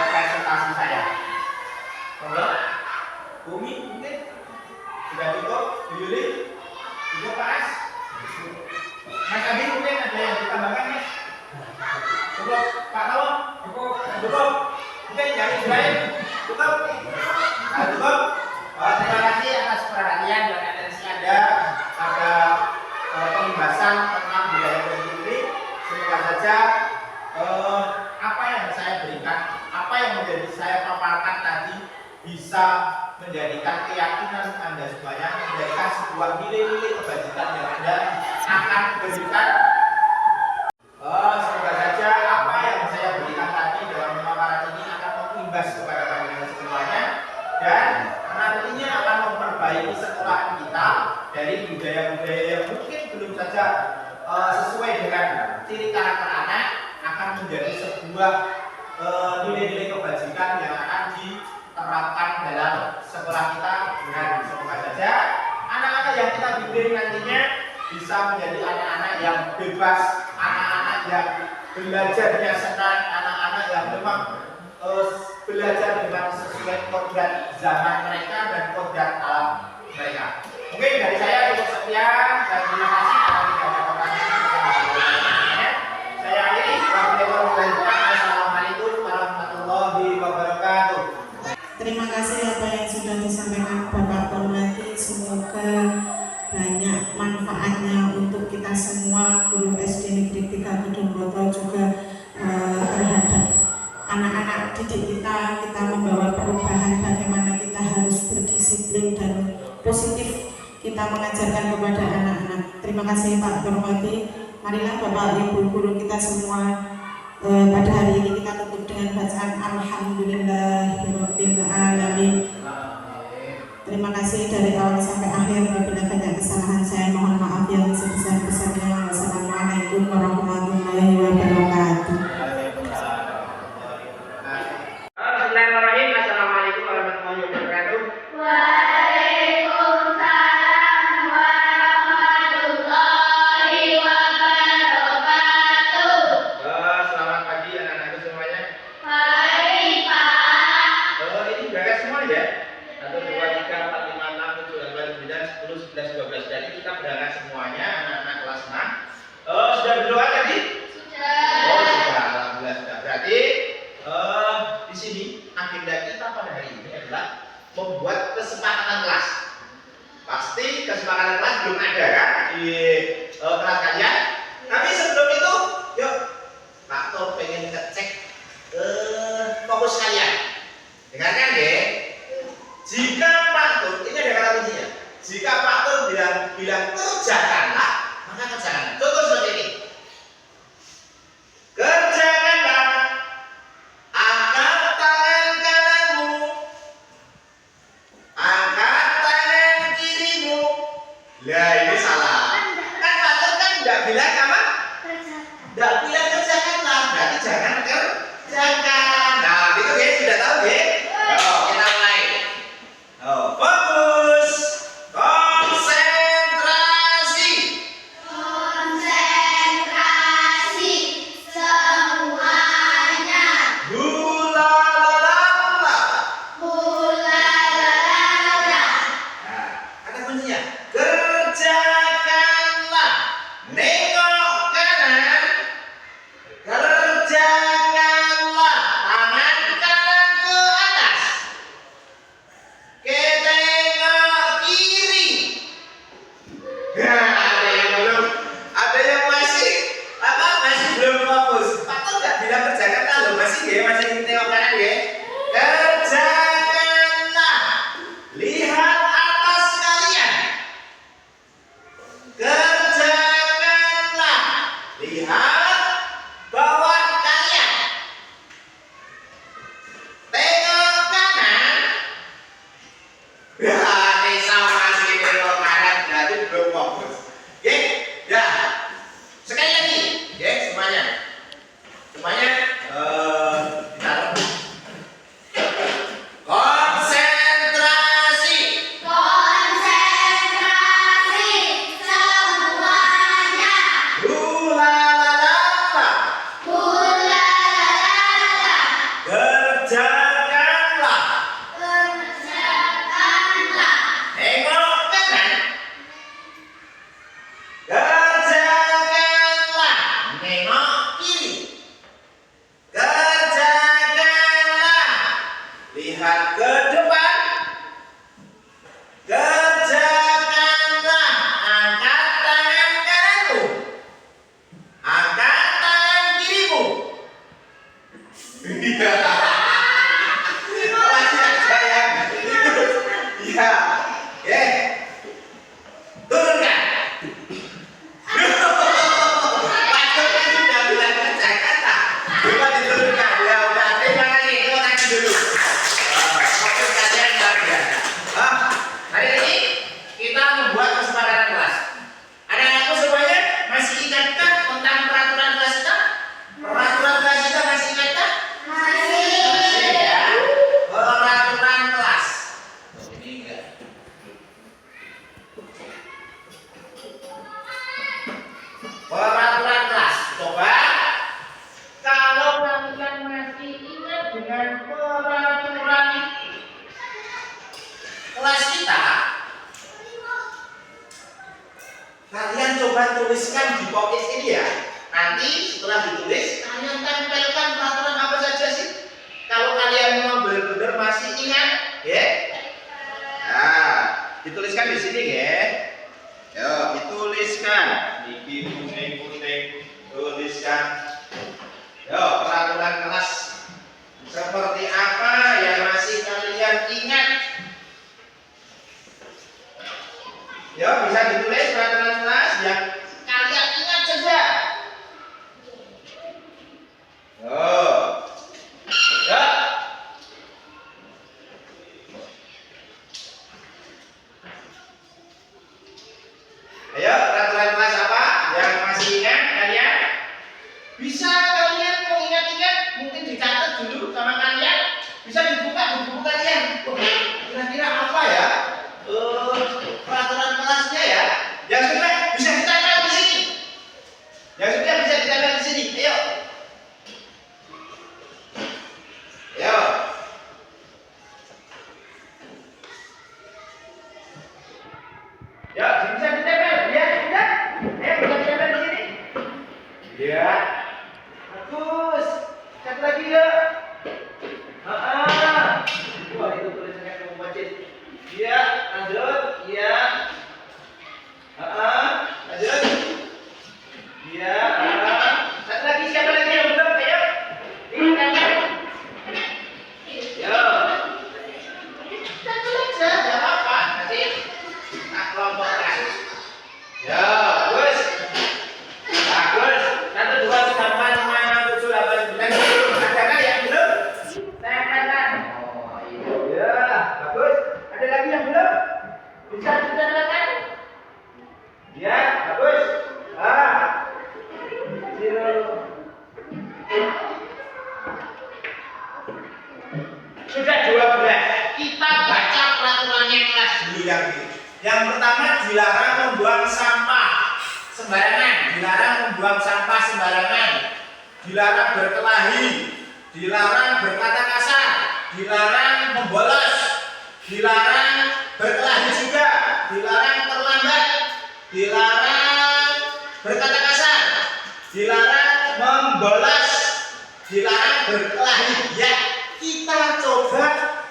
presentasi saya. Enggak? Bumi mungkin sudah cukup. Bu Yuli, cukup Pak As. Mas Abi mungkin ada yang ditambahkan Mas? Cukup Pak Tawon? Cukup. Mungkin yang lain cukup. Nah, cukup. Terima kasih atas perhatian dan atensi Anda pada pembahasan tentang budaya positif ini. Semoga saja apa yang saya berikan, apa yang menjadi saya paparkan tadi bisa menjadikan keyakinan Anda semuanya, menjadikan sebuah nilai-nilai kebajikan yang Anda akan berikan. Semoga saja apa yang saya berikan tadi dalam pemaparan ini akan mengimbas kepada kalian semuanya dan nantinya akan memperbaiki sekolahan kita dari budaya-budaya yang mungkin belum saja sesuai dengan ciri karakter anak, akan menjadi sebuah nilai-nilai kebajikan yang akan diterapkan dalam sekolah kita. Dan semoga saja anak-anak yang kita bimbing nantinya bisa menjadi anak-anak yang bebas, anak-anak yang belajarnya senang, anak-anak yang memang belajar dengan sesuai kodrat zaman mereka dan kodrat alam mereka. Mungkin dari saya cukup sekian dan terima kasih karena tidak ada pertanyaan. Saya akhiri. Assalamualaikum warahmatullahi wabarakatuh. Terima kasih apa yang sudah disampaikan Bapak Kormati. Semoga banyak manfaatnya untuk kita semua, guru SD Negeri 3 Kedungboto, juga terhadap anak-anak didik kita membawa perubahan bagaimana kita harus berdisiplin dan positif kita mengajarkan kepada anak-anak. Terima kasih Pak Kormati. Marilah Bapak Ibu guru kita semua pada hari ini kita tutup dengan bacaan Alhamdulillahirabbil alamin. Terima kasih dari awal sampai akhir. Apabila banyak kesalahan saya mohon maaf yang sebesar-besarnya. Wassalamualaikum warahmatullahi wabarakatuh. Bismillahirrahmanirrahim. Assalamualaikum warahmatullahi wabarakatuh. Waalaikumsalam warahmatullahi wabarakatuh. Selamat pagi anak-anakku semuanya. Baik, Pak. Ini beres semua ya? 1, 2, 3, 4, 5, 6, 7, 8, 9, 10, 11, 12. Jadi kita berangkat semuanya anak-anak kelas 6. Sudah berdoa tadi? Sudah. Oh sudah, alhamdulillah sudah. Berarti di sini agenda kita pada hari ini adalah membuat kesepakatan kelas. Pasti kesepakatan kelas belum ada kan di kelas kalian. Tapi sebelum itu, yuk Pak Tor pengen ngecek fokus kalian. Dengarkan deh. Jika Pak Tor, ini ada kata kuncinya. Jika Pak Tor bilang kerjakanlah, maka kerjakanlah. Contoh seperti ini. Kerjakanlah. Angkat tangan kananmu, angkat tangan kirimu. Lah ini salah. Kan Pak Tor kan tidak bilang apa? Tidak bilang kerjakanlah. Berarti jangan kerjakan. Nah, itu ya sudah tahu ya. Yo, kita mulai. Fokus, konsentrasi. Konsentrasi semuanya. Gula lalala. Hula-la-la-la. Nah, kata kuncinya. Kerjakanlah. Nengok kanan. Kerjakanlah. Tangan kanan ke atas. Ketengok kiri. Nah, ada yang masih belum fokus. Pak Tor nggak bilang kerjakanlah loh, masih tengok kanan ya. Kerjakanlah. Lihat atas kalian. Kerjakanlah. Lihat bawah kalian. Tengok kanan. Ya, ini sama sih tengok kanan jadi belum fokus. Oke, ya. Sekali lagi, ya semuanya. Semuanya di Iya. Masih ada yang ikut. Iya. Turunkan. Maksudnya sudah bilang ke Jakarta. Bukan diturunkan. Ya udah, terima kasih. Terima kasih dulu. Maksud kalian luar biasa. Hari ini kita membuat kesepakatan kelas. Anak-anakku semuanya masih ingatkah tentang peraturan kelas kita? Peraturan kelas kita masih ingatkah? Masih ya. Peraturan kelas. Ini enggak. Peraturan kelas. Coba kalau kalian masih ingat dengan peraturan kelas kita, kalian coba tuliskan di pocket ini ya. Nanti setelah ditulis, kalian tempelkan peraturan apa saja sih. Kalau kalian memang benar-benar masih ingat, ya. Nah, dituliskan di sini ya. Yo, dituliskan. Niki kuning, tuliskan. Yo, peraturan kelas seperti apa yang masih kalian ingat? Ya, bisa ditulis peraturan kelas yang kalian ingat saja. Oh. Ya. Ayo, peraturan kelas apa yang masih ingat kalian? Bisa kalian mengingat-ingat, mungkin dicatat dulu sama kalian. Bisa dibuka di buku kalian. Oh, kira-kira apa ya? Peraturan kelasnya ya. Yang sudah bisa ditempel di sini. Yang sudah bisa ditempel di sini. Ayo. Ayo. Ya, bisa ditempel. Ya, sudah. Ayo, bisa ditempel di sini. Ya. Bagus. Satu lagi ya. Wah, itu tulisannya kamu baca. Ya, lanjut. Ya. Lanjut. Ya. Satu lagi, siapa lagi yang belum? Ayo. Ditempel. Ya. Satu aja, enggak apa-apa. Nanti tak kelompokkan. Ya, bagus. Bagus. 1 2 3 4 5 6 7 8 9 10. Ada kan yang belum? Tempelkan. Oh, itu. Ya, bagus. Ada lagi yang belum? Bisa ditempelkan? Ya, bagus. Sudah 12. Kita baca peraturannya kelas dulu yang pertama, dilarang membuang sampah sembarangan, dilarang membuang sampah sembarangan, dilarang berkelahi, dilarang berkata kasar, dilarang membolos, dilarang berkelahi juga, dilarang terlambat, dilarang berkata kasar, dilarang membolos, dilarang berkelahi. Ya, kita coba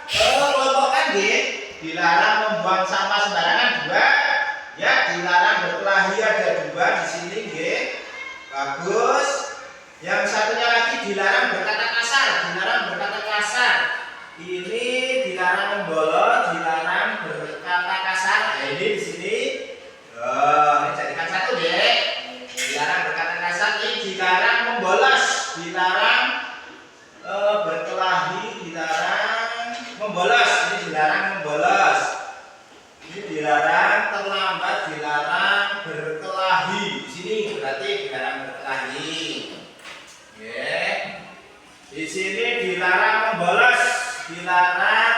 kelompokkan deh. Dilarang membuang sampah sembarangan 2. Ya, dilarang berkelahi ada 2 di sini, nggih. Bagus. Yang satunya lagi dilarang berkata kasar, dilarang berkata kasar. Ini dilarang membolos, dilarang berkata kasar. Nah, ini di sini. Ini jadikan satu, nggih. Dilarang berkata kasar, ini dilarang membolos, dilarang berkelahi, dilarang membolos. Ini dilarang membolos. Ini dilarang terlambat, dilarang berkelahi. Di sini berarti dilarang berkelahi. Oke. Di sini dilarang membolos, dilarang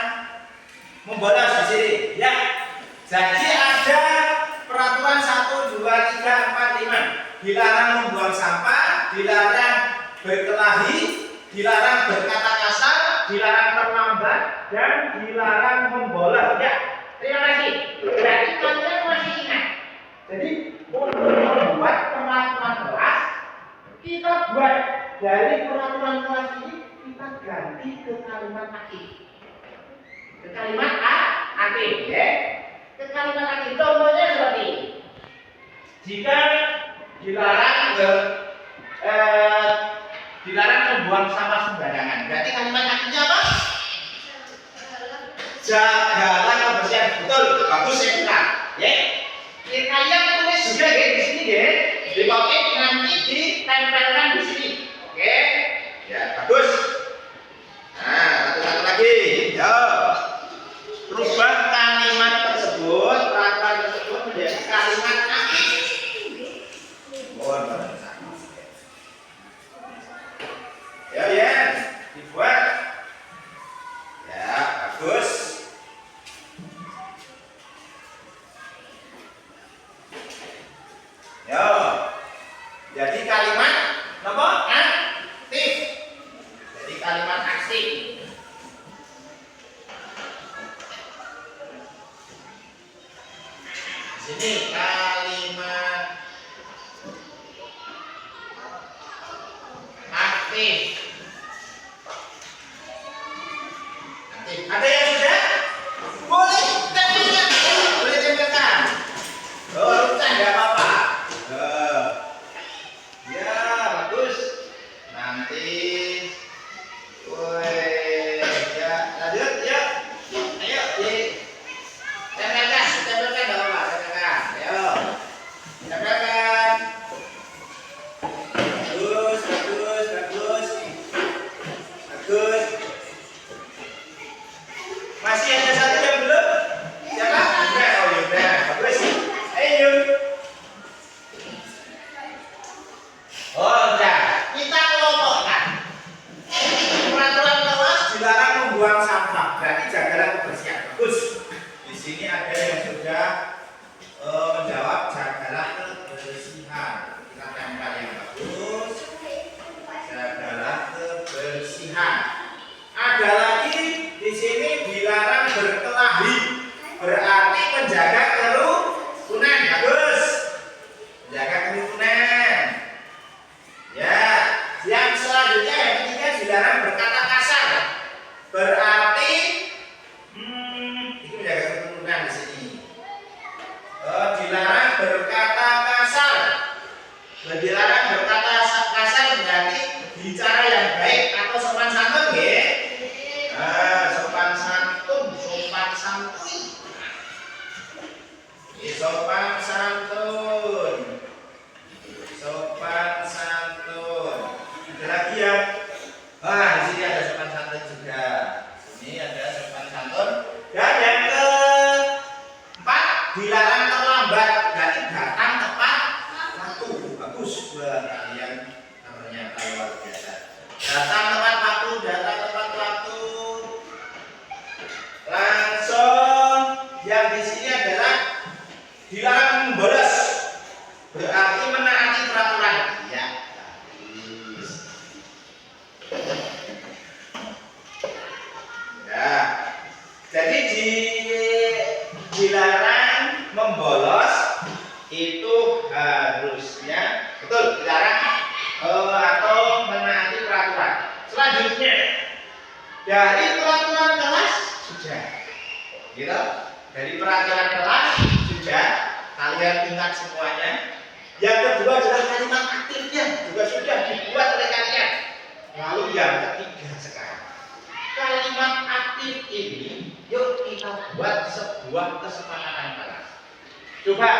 membolos di sini. Ya. Jadi ada peraturan 1 2 3 4 5. Dilarang membuang sampah, dilarang berkelahi, dilarang berkata kasar, dilarang terlambat, dan dilarang membolos. Ya, terima kasih. Berarti kalian masih ingat. Jadi untuk membuat peraturan kelas, kita buat dari peraturan kelas ini kita ganti ke kalimat akhir. Ke kalimat akhir, ya. Ke kalimat akhir. Contohnya seperti ini. Jika dilarang dilarang membuang sampah sembarangan. Berarti kalimat akhirnya apa? Jagalah kebersihan. Betul, bagus ya kita. Ya. Kalian tulis juga ya di sini ya. Dipakai nanti ditempelkan di sini. Oke. Ya, bagus. Nah, satu lagi. Yo. Rubah kalimat tersebut, peraturan tersebut menjadi kalimat aktif. Ya, ya, dibuat. Ya, bagus. Yo. Jadi kalimat apa? Aktif. Jadi kalimat aktif. Sini kalimat aktif. Aktif. Ada yang sudah? Boleh tempelkan. Boleh tempelkan. Oh, tidak apa-apa. Ya, bagus. Nanti, woi, ya lanjut, ya. Ayo, tempelkan, tempelkan nggak apa-apa, tempelkan. Ayo, tempelkan. Bagus, bagus, bagus, bagus. Masih ada satu yang belum? Siapa? Udah, oh udah, bagus. Ayo. Oh, udah. Kita kelompokkan. Peraturan kelas dilarang membuang sampah. Berarti jagalah kebersihan. Bagus. Di sini ada yang sudah menjawab jagalah kebersihan. Kita tempel yang bagus. Jagalah kebersihan. Ada lagi di sini dilarang berkelahi. Berarti menjaga kerukunan. Bagus. Menjaga kerukunan. Ya, yang selanjutnya yang ketiga dilarang berkata kasar. Berarti itu menjaga kerukunan di sini. Dilarang berkata kasar. Dilarang berkata kasar berarti bicara yang baik atau sopan santun, ya. Sopan santun, sopan santun. Sopan santun. Sopan santun. Ada lagi ya? Di sini ada sopan santun juga. Ini ada sopan santun. Dan yang keempat dilarang terlambat. Berarti datang tepat waktu. Bagus buat kalian ternyata luar biasa. Datang tepat waktu, datang tepat waktu. Langsung yang di sini adalah dilarang membolos. Berarti menaati peraturan. Ya. Ya. Jadi dilarang membolos itu harusnya betul dilarang atau menaati peraturan. Selanjutnya dari peraturan kelas sudah, gitu. Dari peraturan kelas sudah kalian ingat semuanya. Yang kedua adalah kalimat aktifnya juga sudah dibuat oleh kalian. Lalu yang ketiga sekarang kalimat aktif ini yuk kita buat sebuah kesepakatan kelas. Coba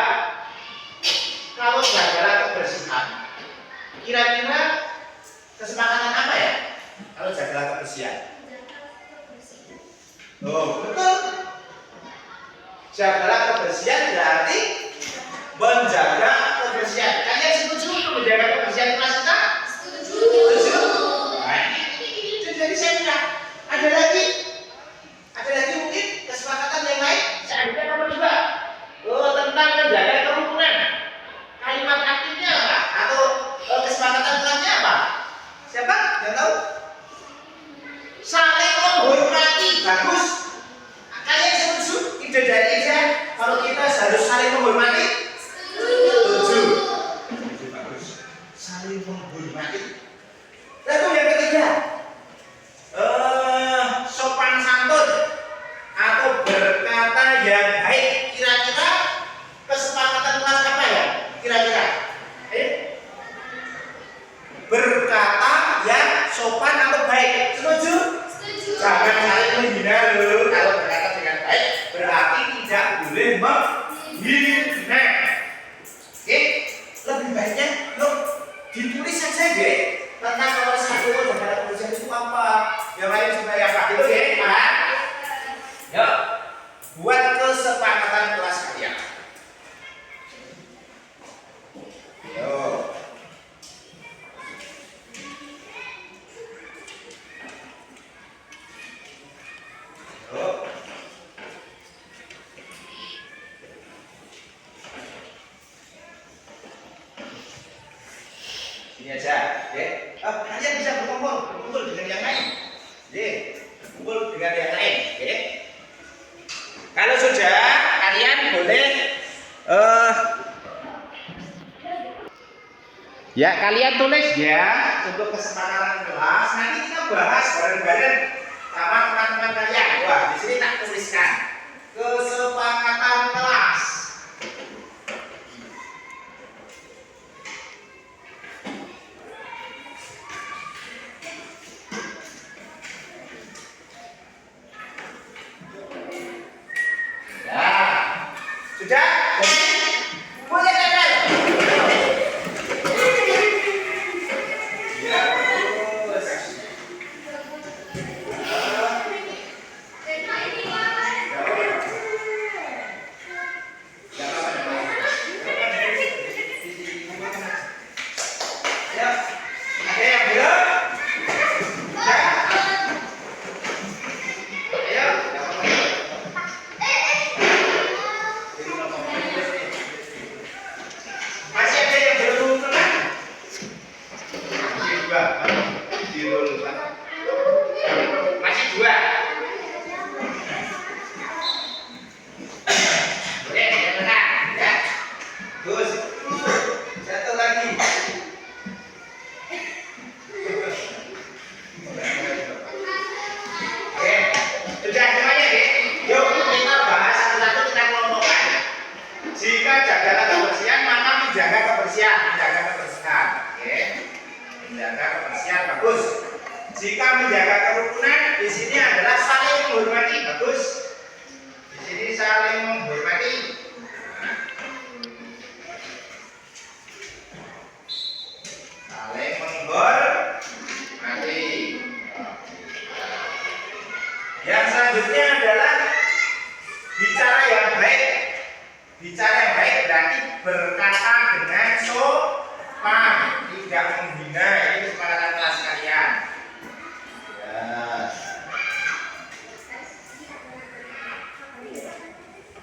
kalau jagalah kebersihan, kira-kira kesepakatan apa ya? Kalau jagalah kebersihan. Oh, betul. Jagalah kebersihan berarti menjaga kebersihan. Kalian setuju untuk menjaga kebersihan kelas kita? Setuju. Nah, itu dari saya. Ada lagi mungkin kesepakatan yang lain. Selanjutnya nomor 2. Tentang menjaga kerukunan. Kalimat aktifnya apa? Atau kesepakatan kelasnya apa? Siapa yang tahu? Saling menghormati. Bagus. Kalian setuju? Ide dari Ida kalau kita harus saling menghormati? Setuju. Bagus. Saling menghormati. Lalu yang ketiga, sopan Yang lain supaya apa? Itu ya, paham? Yuk, buat kesepakatan kelas kalian. Yuk. Yuk. Ini aja, ya. Kalian bisa berkumpul dengan yang lain. Berkumpul dengan yang lain, ya. Kalau sudah, kalian boleh ya kalian tulis ya untuk kesepakatan kelas. Nanti kita bahas bareng-bareng sama teman-teman kalian. Wah, di sini tak tuliskan kesepakatan kelas. Sudah? Mulai kan? Ya, terus. Ya, ada yang belum? Ya. Ayo. Masih ada yang belum tenang? Masih dua. Masih dua. Boleh, yang tenang, ya. Terus satu lagi. Oke, sudah semuanya, ya. Yuk kita bahas satu-satu, kita kelompokkan. Jika jaga kebersihan, maka menjaga kebersihan. Oke. Menjaga kebersihan bagus. Jika menjaga kerukunan, di sini adalah saling menghormati. Bagus. Di sini saling menghormati. Saling menghormati. Yang selanjutnya adalah bicara yang baik. Bicara yang baik berarti berkata dengan sopan, tidak menghina. Ini kesepakatan kelas kalian. Ya.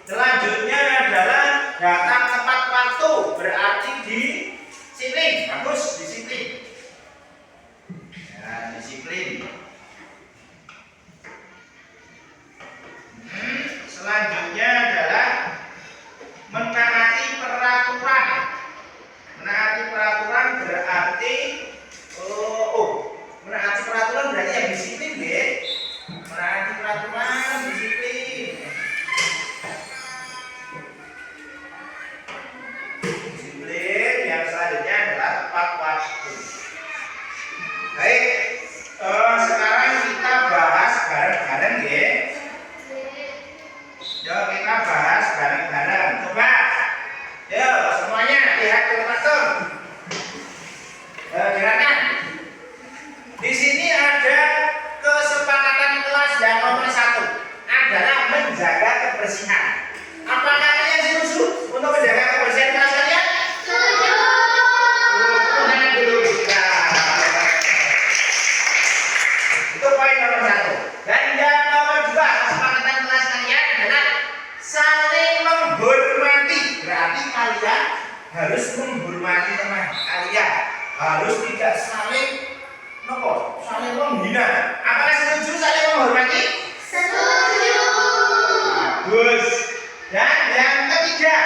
Selanjutnya adalah datang tepat waktu, berarti disiplin. Bagus, disiplin. Ya, disiplin. Selanjutnya adalah menaati peraturan. Menaati peraturan berarti menaati peraturan berarti yang disiplin, ya. Menaati peraturan disiplin. Disiplin yang selanjutnya adalah tepat waktu. Baik, sekarang kita bahas bareng-bareng, ya. Yuk kita bahas bareng-bareng. Coba. Yuk semuanya lihat langsung. Gerakan. Di sini ada kesepakatan kelas yang nomor 1 adalah menjaga kebersihan. Apakah kalian setuju untuk menjaga kebersihan kelas kalian? Setuju. Tangan dulu. Itu poin nomor 1. Dan yang nomor 2 kesepakatan kelas kalian adalah saling menghormati. Berarti kalian harus menghormati teman kalian. Harus tidak saling menghina. Apakah setuju saling menghormati? Setuju. Bagus. Dan yang ketiga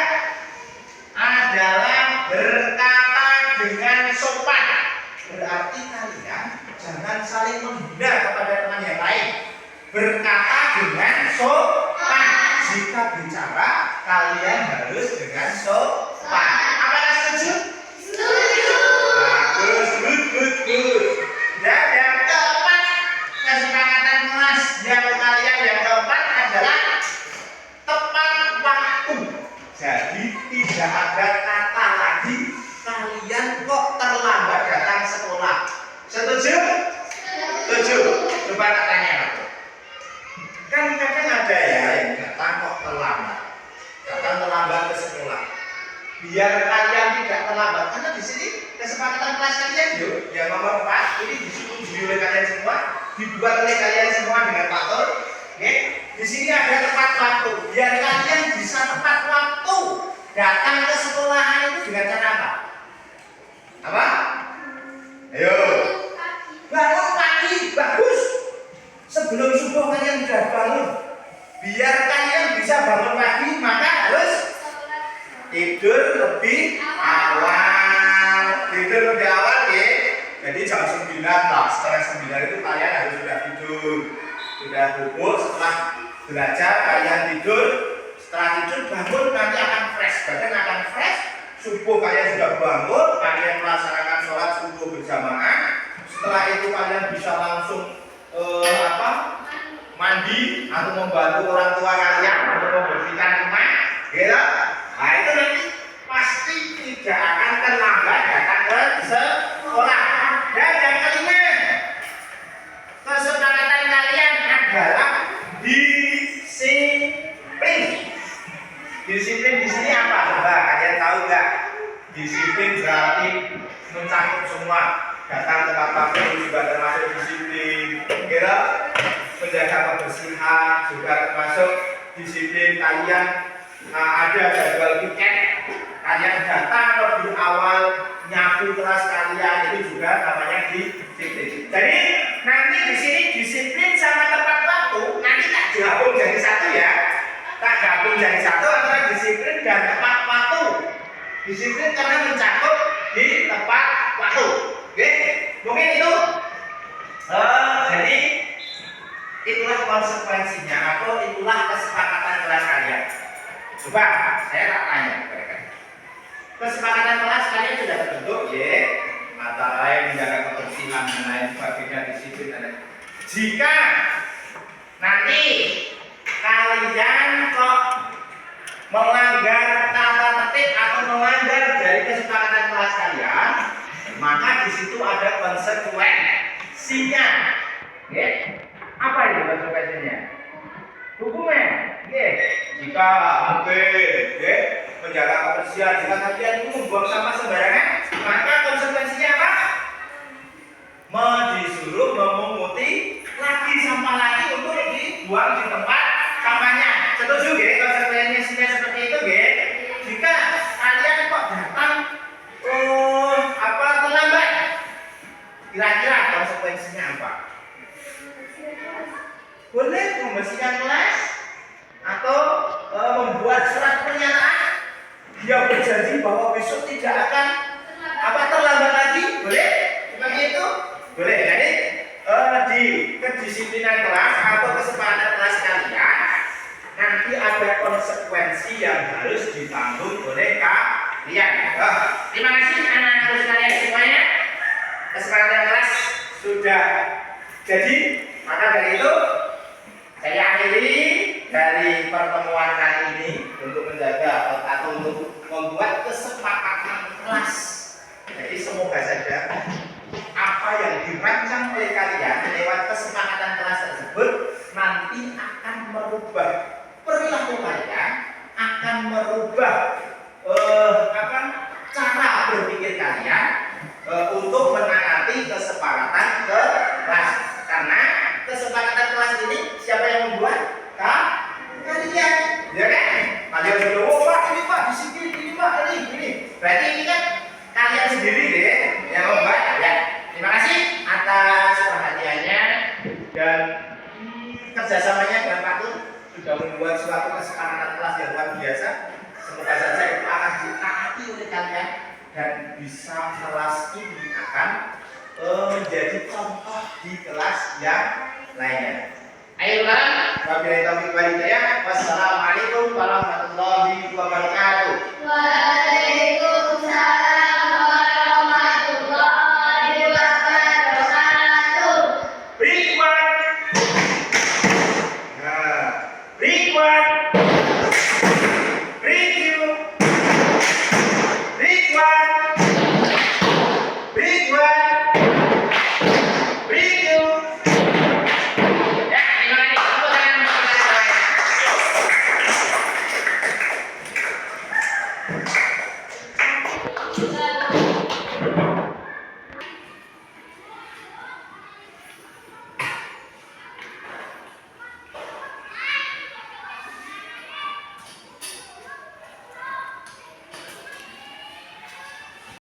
adalah berkata dengan sopan. Berarti kalian jangan saling menghina kepada teman yang lain. Berkata dengan sopan. Jika bicara, kalian harus dengan sopan. Apakah setuju? Setuju. Bagus, good. Dan yang keempat, kesepakatan kelas yang kalian yang keempat adalah tepat waktu. Jadi tidak ada kata lagi kalian kok terlambat datang sekolah. Setuju? Setuju. Coba biar kalian tidak terlambat. Karena di sini kesepakatan kelas kalian yuk, yang nomor 4 ini disetujui oleh kalian semua, dibuat oleh kalian semua dengan faktor. Oke, di sini ada tepat waktu. Biar kalian bisa tepat waktu datang ke sekolahan itu dengan cara apa? Apa? Ayo. Bangun pagi, bagus. Sebelum subuh kalian sudah bangun. Biar kalian bisa bangun pagi, maka harus tidur lebih awal. Tidur lebih awal ya. Jadi jam 9 lah, setengah 9 itu kalian harus sudah tidur. Sudah bubuk, setelah belajar kalian tidur. Setelah tidur bangun nanti akan fresh, badan akan fresh. Subuh kalian sudah bangun, kalian melaksanakan sholat subuh berjamaah. Setelah itu kalian bisa langsung mandi atau membantu orang tua kalian untuk membersihkan rumah, gitu. Nah itu nanti pasti tidak akan terlambat datang ke sekolah. Dan yang kelima, kesepakatan kalian adalah disiplin. Disiplin di sini apa? Coba kalian tahu nggak? Disiplin berarti mencakup semua. Datang tempat waktu juga termasuk disiplin. Kira menjaga kebersihan juga termasuk disiplin. Kalian ada jadwal weekend, kalian datang lebih awal, nyapu kelas kalian, itu juga namanya disiplin. Jadi nanti di sini disiplin sama tepat waktu nanti tak gabung jadi satu ya. Tak gabung jadi satu antara disiplin dan tepat waktu. Disiplin karena mencakup di tepat waktu. Oke, mungkin itu. Jadi itulah konsekuensinya atau itulah kesepakatan kelas kalian. Coba saya tak tanya kepada kalian. Kesepakatan kelas kalian sudah terbentuk, ya. Mata lain menjaga kebersihan dan lain sebagainya, disiplin dan lain. Jika nanti kalian kok melanggar tata tertib atau melanggar dari kesepakatan kelas kalian, maka di situ ada konsekuensinya. Oke? Apa itu konsekuensinya? Hukumnya. Oke. Jika menjaga kebersihan, jika kalian itu membuang sampah sembarangan, maka konsekuensinya apa? Disuruh memunguti lagi sampah lagi untuk dibuang di tempat sampahnya. Setuju ya? Konsekuensinya seperti itu ya. Jika kalian kok datang terlambat, kira-kira konsekuensinya apa? Boleh membersihkan kelas atau membuat surat pernyataan dia berjanji bahwa besok tidak akan terlambat lagi, boleh? Seperti itu boleh. Jadi di kedisiplinan kelas atau kesepakatan kelas kalian nanti ada konsekuensi yang harus ditanggung oleh kalian. Terima kasih anak-anak sekalian semuanya. Kesepakatan kelas sudah jadi. Maka dari itu saya akhiri dari pertemuan kali ini untuk menjaga atau untuk membuat kesepakatan kelas. Jadi semoga saja apa yang dirancang oleh kalian lewat kesepakatan kelas tersebut nanti akan merubah perilaku kalian, akan merubah cara berpikir kalian untuk menangani kesepakatan kelas. Karena kesepakatan kelas ini siapa yang membuat? Kalian, ya kan? Kalian sudah, oh Pak, ini Pak, disiplin, ini Pak, ini. Berarti ini kan kalian sendiri deh yang membuat. Ya, terima kasih atas perhatiannya dan kerjasamanya dengan Pak Tun sudah membuat suatu kesepakatan kelas yang luar biasa. Semoga saja itu akan ditaati oleh kalian dan bisa kelas ini akan menjadi contoh di kelas yang lainnya. Ayo ulang. Wabillahi taufiq wal hidayah. Wassalamualaikum warahmatullahi wabarakatuh.